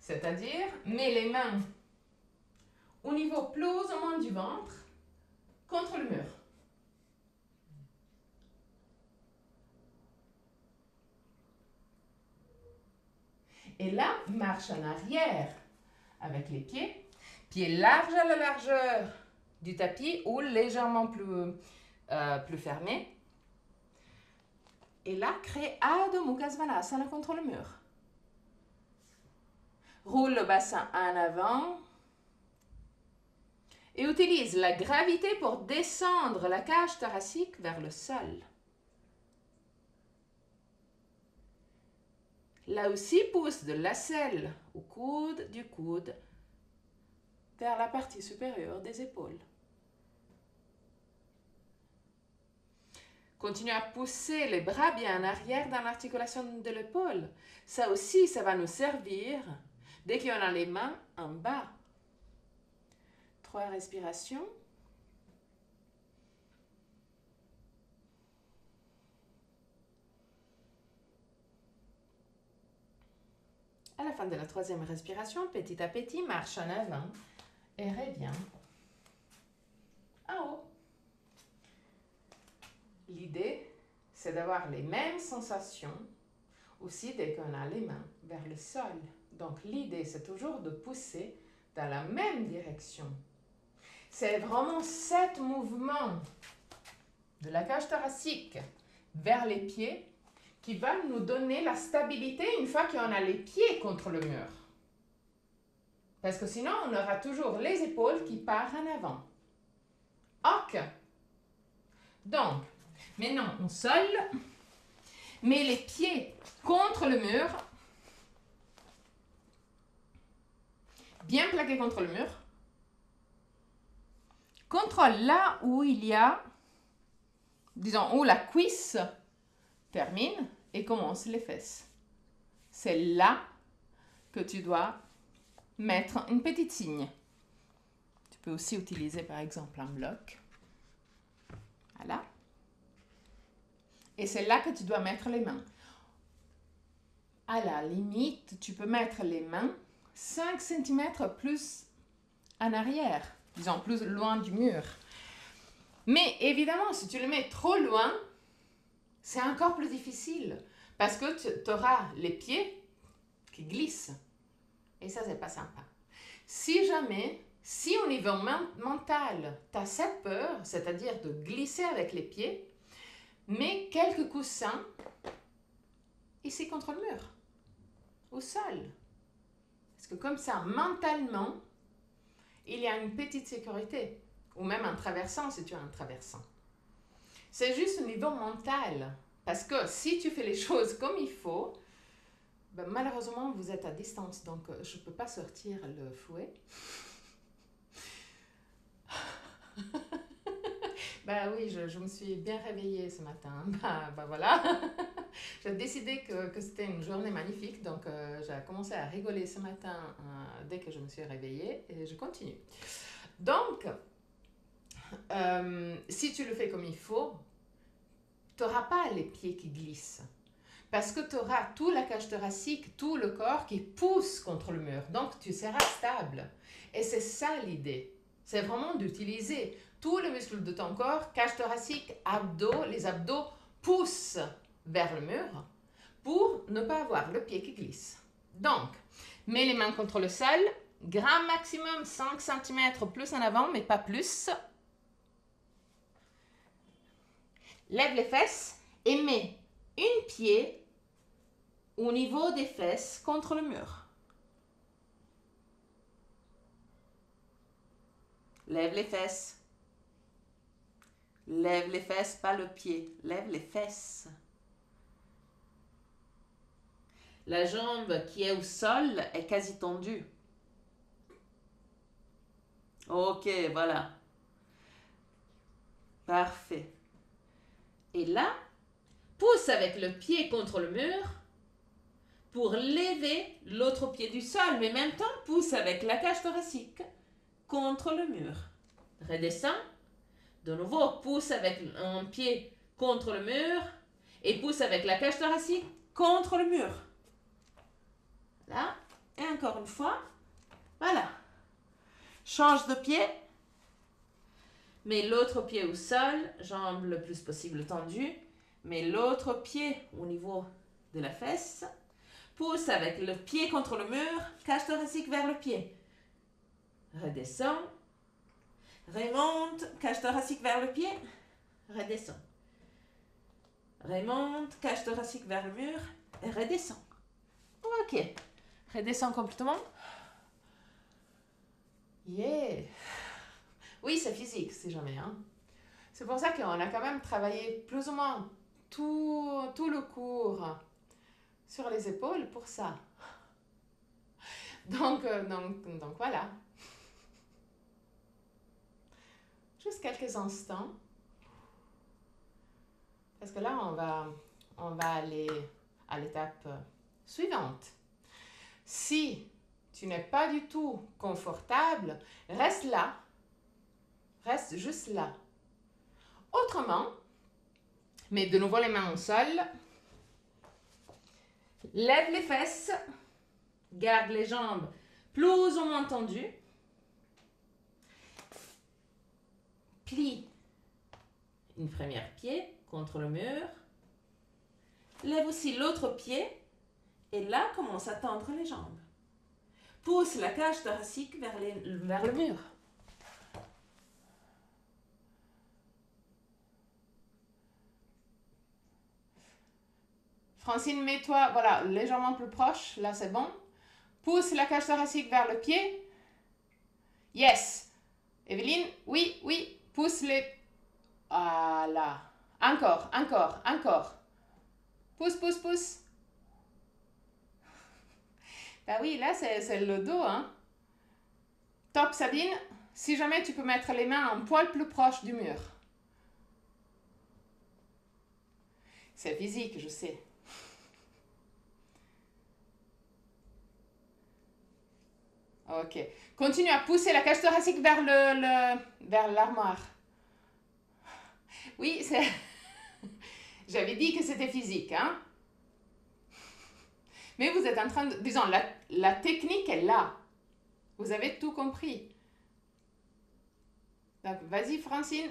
C'est-à-dire, mets les mains au niveau plus ou moins du ventre contre le mur. Et là, marche en arrière avec les pieds. Pieds larges à la largeur du tapis ou légèrement plus fermés. Et là, crée Adho Mukha Svanasana contre le mur. Roule le bassin en avant. Et utilise la gravité pour descendre la cage thoracique vers le sol. Là aussi, pousse de l'aisselle au coude, du coude vers la partie supérieure des épaules. Continue à pousser les bras bien en arrière dans l'articulation de l'épaule. Ça aussi, ça va nous servir dès qu'on a les mains en bas. 3 respirations. À la fin de la troisième respiration, petit à petit, marche en avant et reviens en haut. L'idée, c'est d'avoir les mêmes sensations aussi dès qu'on a les mains vers le sol. Donc l'idée, c'est toujours de pousser dans la même direction. C'est vraiment cet mouvement de la cage thoracique vers les pieds qui va nous donner la stabilité une fois qu'on a les pieds contre le mur. Parce que sinon, on aura toujours les épaules qui partent en avant. Ok. Donc, maintenant, on sol, met les pieds contre le mur, bien plaqués contre le mur. Contrôle là où il y a, disons, où la cuisse termine et commence les fesses. C'est là que tu dois mettre une petite signe. Tu peux aussi utiliser par exemple un bloc. Voilà. Et c'est là que tu dois mettre les mains. À la limite, tu peux mettre les mains 5 cm plus en arrière, disons plus loin du mur. Mais évidemment, si tu le mets trop loin, c'est encore plus difficile parce que tu auras les pieds qui glissent. Et ça, c'est pas sympa. Si jamais, si au niveau mental, tu as cette peur, c'est-à-dire de glisser avec les pieds, mets quelques coussins ici contre le mur, au sol. Parce que comme ça, mentalement, il y a une petite sécurité. Ou même en traversant, si tu as un traversant. C'est juste au niveau mental. Parce que si tu fais les choses comme il faut, ben malheureusement, vous êtes à distance. Donc, je ne peux pas sortir le fouet. Ben oui, je me suis bien réveillée ce matin. Ben voilà. J'ai décidé que c'était une journée magnifique. Donc, j'ai commencé à rigoler ce matin dès que je me suis réveillée. Et je continue. Donc, si tu le fais comme il faut, tu n'auras pas les pieds qui glissent. Parce que tu auras tout la cage thoracique, tout le corps qui pousse contre le mur. Donc, tu seras stable. Et c'est ça l'idée. C'est vraiment d'utiliser tous les muscles de ton corps, cage thoracique, abdos. Les abdos poussent vers le mur pour ne pas avoir le pied qui glisse. Donc, mets les mains contre le sol. Grand maximum 5 cm plus en avant, mais pas plus. Lève les fesses et mets une pied au niveau des fesses contre le mur. Lève les fesses. Lève les fesses, pas le pied. Lève les fesses. La jambe qui est au sol est quasi tendue. Ok, voilà. Parfait. Et là, pousse avec le pied contre le mur pour lever l'autre pied du sol, mais en même temps, pousse avec la cage thoracique contre le mur. Redescends. De nouveau, pousse avec un pied contre le mur et pousse avec la cage thoracique contre le mur. Là, et encore une fois, voilà. Change de pied. Mets l'autre pied au sol, jambe le plus possible tendue. Mets l'autre pied au niveau de la fesse. Pousse avec le pied contre le mur, cage thoracique vers le pied. Redescends. Remonte, cage thoracique vers le pied. Redescends. Remonte, cage thoracique vers le mur. Et redescends. Ok. Redescends complètement. Yeah. Oui, c'est physique, si jamais. Hein. C'est pour ça qu'on a quand même travaillé plus ou moins tout le cours sur les épaules pour ça. Donc voilà. Juste quelques instants. Parce que là, on va aller à l'étape suivante. Si tu n'es pas du tout confortable, reste là. Reste juste là. Autrement, mets de nouveau les mains au sol. Lève les fesses. Garde les jambes plus ou moins tendues. Plie une première pied contre le mur. Lève aussi l'autre pied et là, commence à tendre les jambes. Pousse la cage thoracique vers le mur. Francine, mets-toi, voilà, légèrement plus proche. Là, c'est bon. Pousse la cage thoracique vers le pied. Yes. Evelyne, oui, oui. Pousse les... Voilà. Encore, encore, encore. Pousse, pousse, pousse. Ben oui, là, c'est le dos, hein. Top, Sabine. Si jamais tu peux mettre les mains un poil plus proche du mur. C'est physique, je sais. Ok. Continue à pousser la cage thoracique vers vers l'armoire. Oui, c'est... J'avais dit que c'était physique, hein. Mais vous êtes en train de... Disons, la technique est là. Vous avez tout compris. Donc, vas-y, Francine.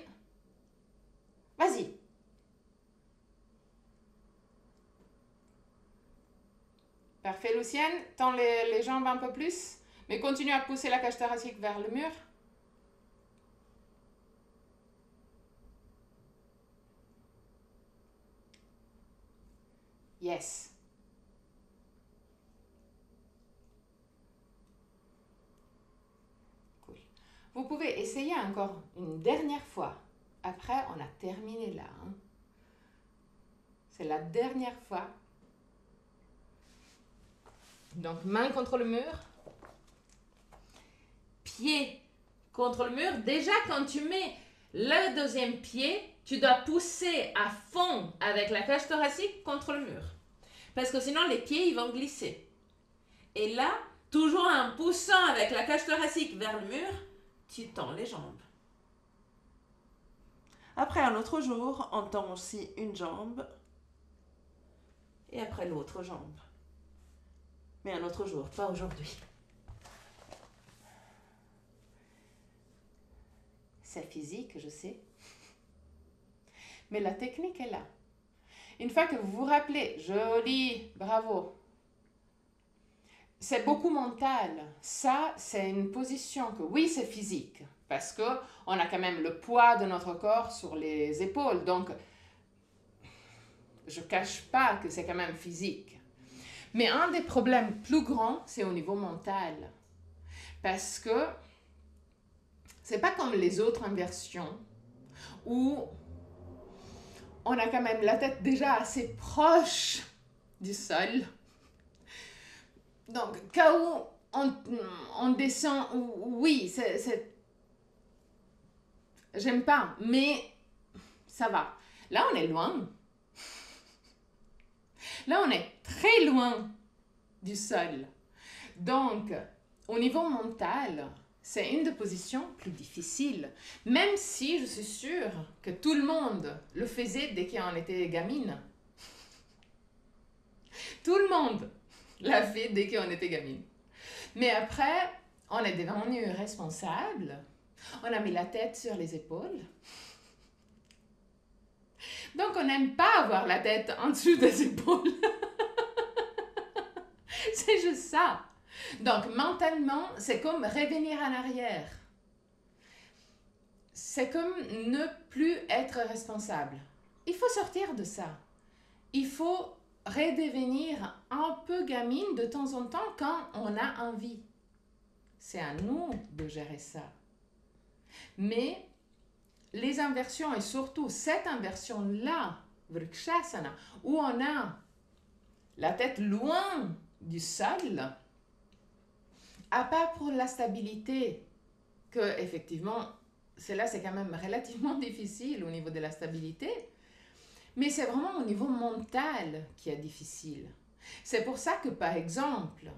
Vas-y. Parfait, Lucienne. Tends les jambes un peu plus. Mais continue à pousser la cage thoracique vers le mur. Yes. Cool. Vous pouvez essayer encore une dernière fois. Après, on a terminé là. Hein. C'est la dernière fois. Donc, main contre le mur. Pied contre le mur. Déjà, quand tu mets le deuxième pied, tu dois pousser à fond avec la cage thoracique contre le mur. Parce que sinon, les pieds, ils vont glisser. Et là, toujours en poussant avec la cage thoracique vers le mur, tu tends les jambes. Après un autre jour, on tend aussi une jambe. Et après l'autre jambe. Mais un autre jour, pas aujourd'hui. C'est physique, je sais. Mais la technique est là. Une fois que vous vous rappelez, joli, bravo. C'est beaucoup mental. Ça, c'est une position que, oui, c'est physique. Parce qu'on a quand même le poids de notre corps sur les épaules. Donc, je ne cache pas que c'est quand même physique. Mais un des problèmes plus grands, c'est au niveau mental. Parce que c'est pas comme les autres inversions où on a quand même la tête déjà assez proche du sol. Donc, quand on descend, oui, j'aime pas, mais ça va. Là, on est loin. Là, on est très loin du sol. Donc, au niveau mental, c'est une des positions plus difficiles. Même si je suis sûre que tout le monde le faisait dès qu'on était gamine. Tout le monde l'a fait dès qu'on était gamine. Mais après, on est devenu responsable. On a mis la tête sur les épaules. Donc, on n'aime pas avoir la tête en dessous des épaules. C'est juste ça. Donc, mentalement, c'est comme revenir en arrière. C'est comme ne plus être responsable. Il faut sortir de ça. Il faut redevenir un peu gamine de temps en temps quand on a envie. C'est à nous de gérer ça. Mais les inversions, et surtout cette inversion-là, Vrikshasana, où on a la tête loin du sol, à part pour la stabilité, que effectivement, cela c'est quand même relativement difficile au niveau de la stabilité, mais c'est vraiment au niveau mental qui est difficile. C'est pour ça que, par exemple,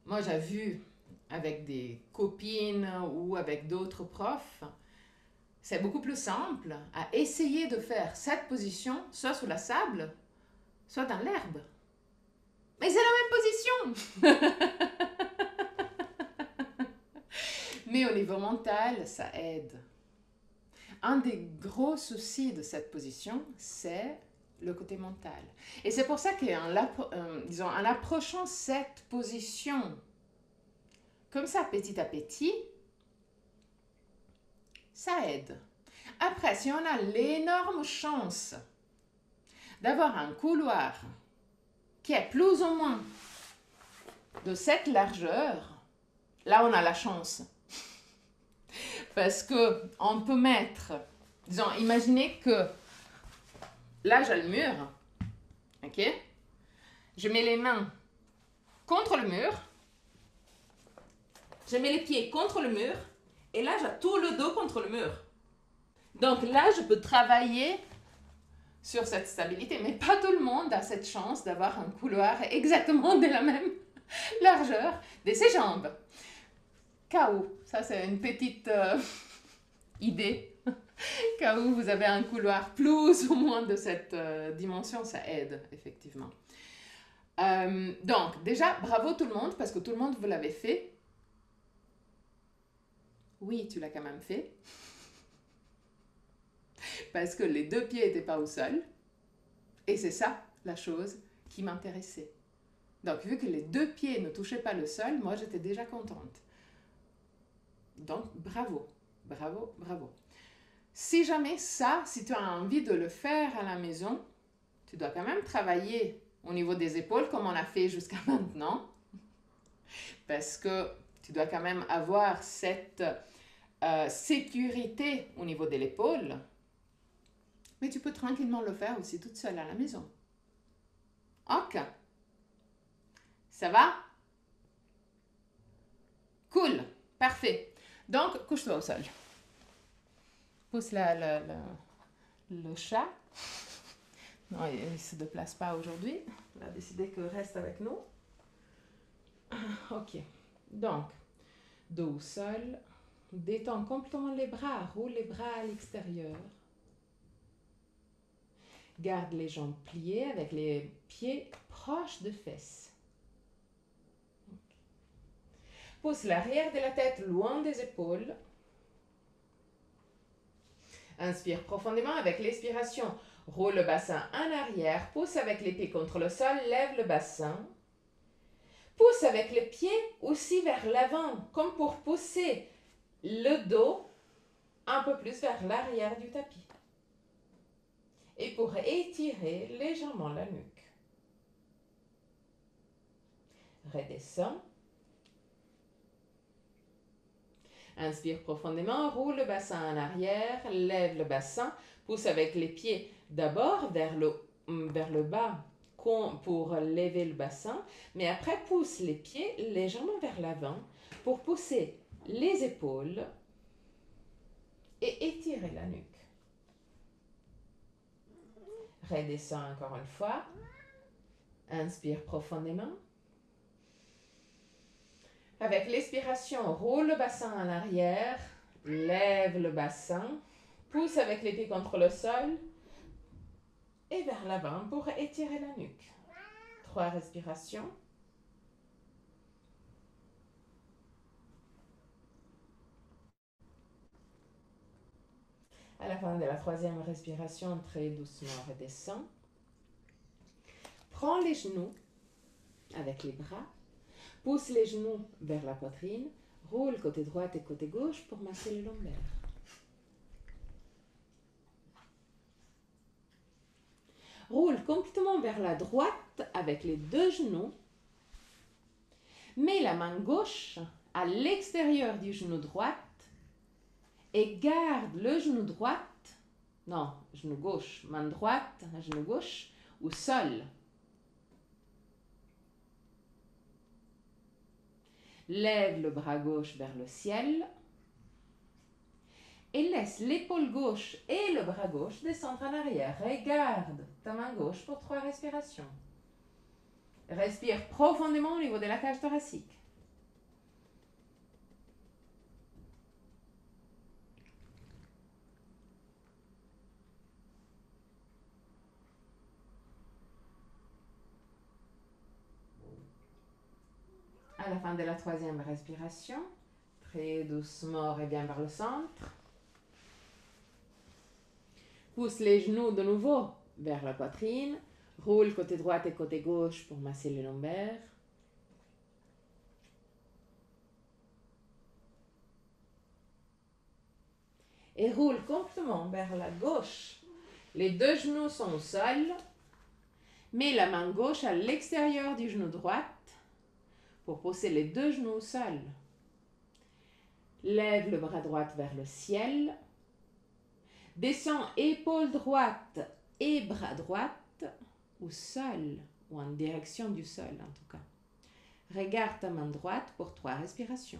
moi j'ai vu avec des copines ou avec d'autres profs, c'est beaucoup plus simple à essayer de faire cette position, soit sous la sable, soit dans l'herbe. Mais c'est la même position. Mais au niveau mental, ça aide. Un des gros soucis de cette position, c'est le côté mental. Et c'est pour ça qu'en approchant cette position comme ça, petit à petit, ça aide. Après, si on a l'énorme chance d'avoir un couloir qui est plus ou moins de cette largeur, là on a la chance. Parce que on peut mettre, disons, imaginez que là j'ai le mur, ok? Je mets les mains contre le mur, je mets les pieds contre le mur, et là j'ai tout le dos contre le mur. Donc là je peux travailler sur cette stabilité, mais pas tout le monde a cette chance d'avoir un couloir exactement de la même largeur de ses jambes. Cas où, ça c'est une petite idée, cas où vous avez un couloir plus ou moins de cette dimension, ça aide effectivement. Donc déjà, bravo tout le monde, parce que tout le monde vous l'avez fait. Oui, tu l'as quand même fait. Parce que les deux pieds n'étaient pas au sol. Et c'est ça la chose qui m'intéressait. Donc vu que les deux pieds ne touchaient pas le sol, moi j'étais déjà contente. Donc bravo, bravo, bravo. Si jamais ça, si tu as envie de le faire à la maison, tu dois quand même travailler au niveau des épaules comme on a fait jusqu'à maintenant. Parce que tu dois quand même avoir cette sécurité au niveau de l'épaule. Mais tu peux tranquillement le faire aussi toute seule à la maison. Ok. Ça va? Cool. Parfait. Donc, couche-toi au sol. Pousse le chat. Non, il ne se déplace pas aujourd'hui. Il a décidé qu'il reste avec nous. Ok. Donc, dos au sol. Détends complètement les bras. Roule les bras à l'extérieur. Garde les jambes pliées avec les pieds proches de fesses. Pousse l'arrière de la tête loin des épaules. Inspire profondément avec l'expiration. Roule le bassin en arrière. Pousse avec les pieds contre le sol. Lève le bassin. Pousse avec les pieds aussi vers l'avant, comme pour pousser le dos un peu plus vers l'arrière du tapis. Et pour étirer légèrement la nuque. Redescends. Inspire profondément, roule le bassin en arrière, lève le bassin, pousse avec les pieds d'abord vers le bas pour lever le bassin, mais après pousse les pieds légèrement vers l'avant pour pousser les épaules et étirer la nuque. Redescends encore une fois. Inspire profondément. Avec l'expiration, roule le bassin en arrière, lève le bassin, pousse avec les pieds contre le sol et vers l'avant pour étirer la nuque. 3 respirations. À la fin de la 3e respiration, très doucement redescends. Prends les genoux avec les bras. Pousse les genoux vers la poitrine. Roule côté droit et côté gauche pour masser les lombaires. Roule complètement vers la droite avec les 2 genoux. Mets la main gauche à l'extérieur du genou droit et garde le genou genou gauche, main droite, genou gauche au sol. Lève le bras gauche vers le ciel et laisse l'épaule gauche et le bras gauche descendre en arrière. Et garde ta main gauche pour 3 respirations. Respire profondément au niveau de la cage thoracique. À la fin de la troisième respiration, très doucement, reviens vers le centre. Pousse les genoux de nouveau vers la poitrine. Roule côté droit et côté gauche pour masser les lombaires. Et roule complètement vers la gauche. Les deux genoux sont au sol. Mets la main gauche à l'extérieur du genou droit pour poser les deux genoux au sol. Lève le bras droit vers le ciel. Descends épaule droite et bras droite au sol, ou en direction du sol en tout cas. Regarde ta main droite pour 3 respirations.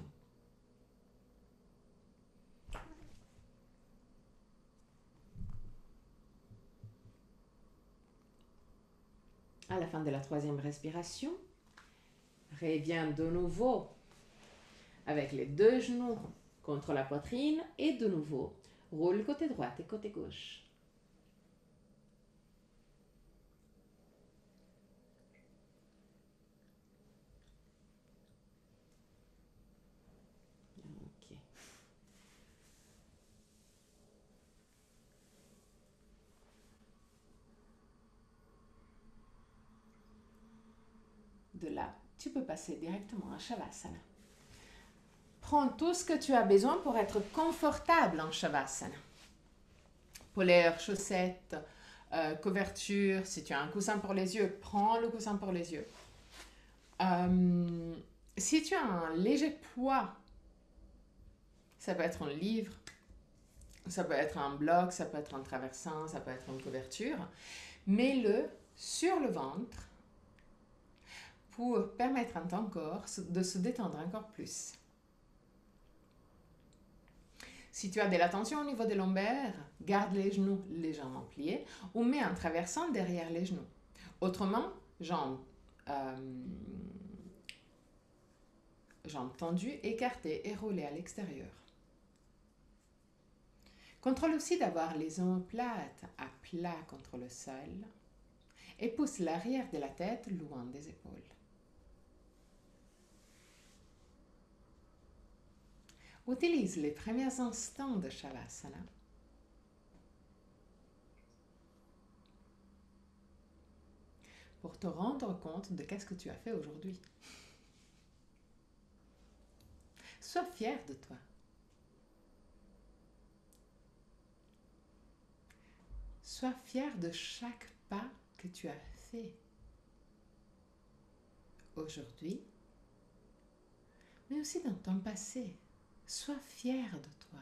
À la fin de la troisième respiration, reviens de nouveau avec les deux genoux contre la poitrine et de nouveau, roule côté droit et côté gauche. Ok. De là, tu peux passer directement à Shavasana. Prends tout ce que tu as besoin pour être confortable en Shavasana. Polaire, chaussettes, couverture. Si tu as un coussin pour les yeux, prends le coussin pour les yeux. Si tu as un léger poids, ça peut être un livre, ça peut être un bloc, ça peut être un traversin, ça peut être une couverture. Mets-le sur le ventre pour permettre à ton corps de se détendre encore plus. Si tu as de la tension au niveau des lombaires, garde les genoux légèrement pliés ou mets un traversin derrière les genoux. Autrement, jambes tendues, écartées et roulées à l'extérieur. Contrôle aussi d'avoir les omoplates à plat contre le sol et pousse l'arrière de la tête loin des épaules. Utilise les premiers instants de Shavasana pour te rendre compte de qu'est-ce que tu as fait aujourd'hui. Sois fier de toi. Sois fier de chaque pas que tu as fait aujourd'hui, mais aussi dans ton passé. Sois fier de toi.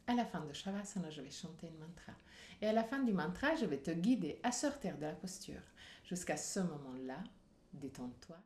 À la fin de Shavasana, je vais chanter un mantra. Et à la fin du mantra, je vais te guider à sortir de la posture. Jusqu'à ce moment-là, détends-toi.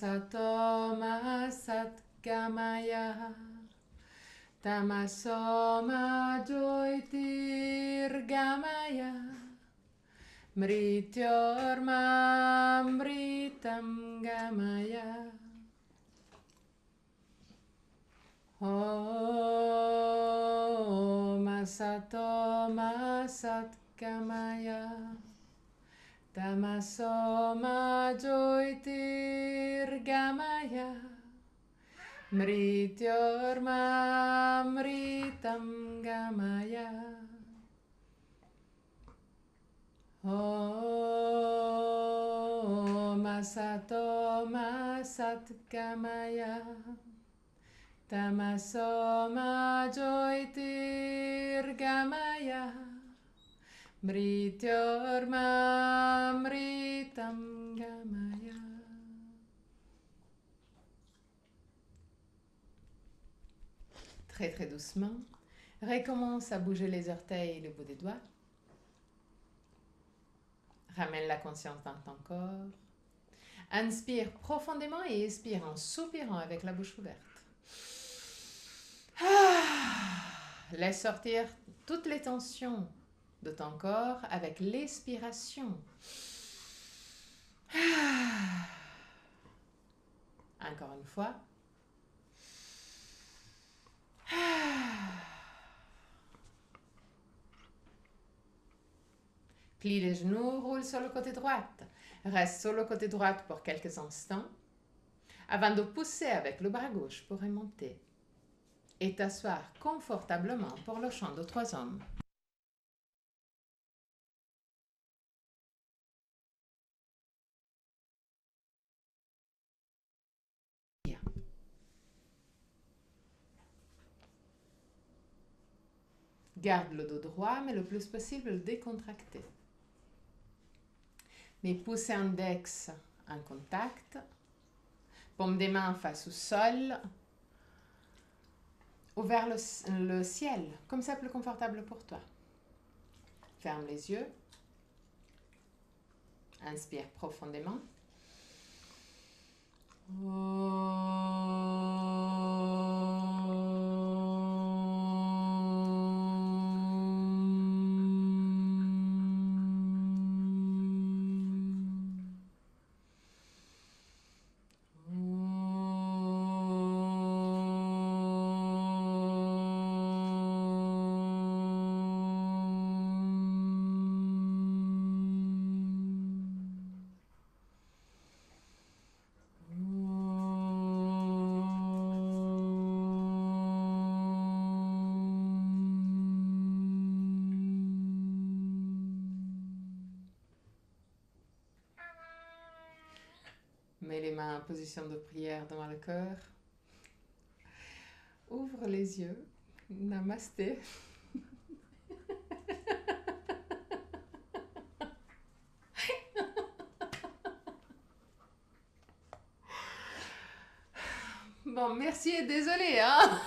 Sato Ma Sat Gamaya Tamaso Ma Jyotir Gamaya Mrityorma Mritam Gamaya Om Sato Ma Sat Gamaya Tamaso Ma Jyotir Gamaya Mrityorma Mritam Gamaya Om Sato Ma Sat Gamaya Tamaso Ma Jyotir Gamaya Mrityorma Mritam Gamaya. Très très doucement, recommence à bouger les orteils et le bout des doigts. Ramène la conscience dans ton corps. Inspire profondément et expire en soupirant avec la bouche ouverte. Laisse sortir toutes les tensions de ton corps avec l'expiration. Encore une fois. Plie les genoux, roule sur le côté droit. Reste sur le côté droit pour quelques instants avant de pousser avec le bras gauche pour remonter et t'asseoir confortablement pour le chant de 3 hommes. Garde le dos droit, mais le plus possible décontracté. Les pouces index en contact. Paume des mains face au sol. Ou vers le ciel, comme ça plus confortable pour toi. Ferme les yeux. Inspire profondément. Mets les mains en position de prière devant le cœur. Ouvre les yeux. Namasté. Bon, merci et désolé, hein.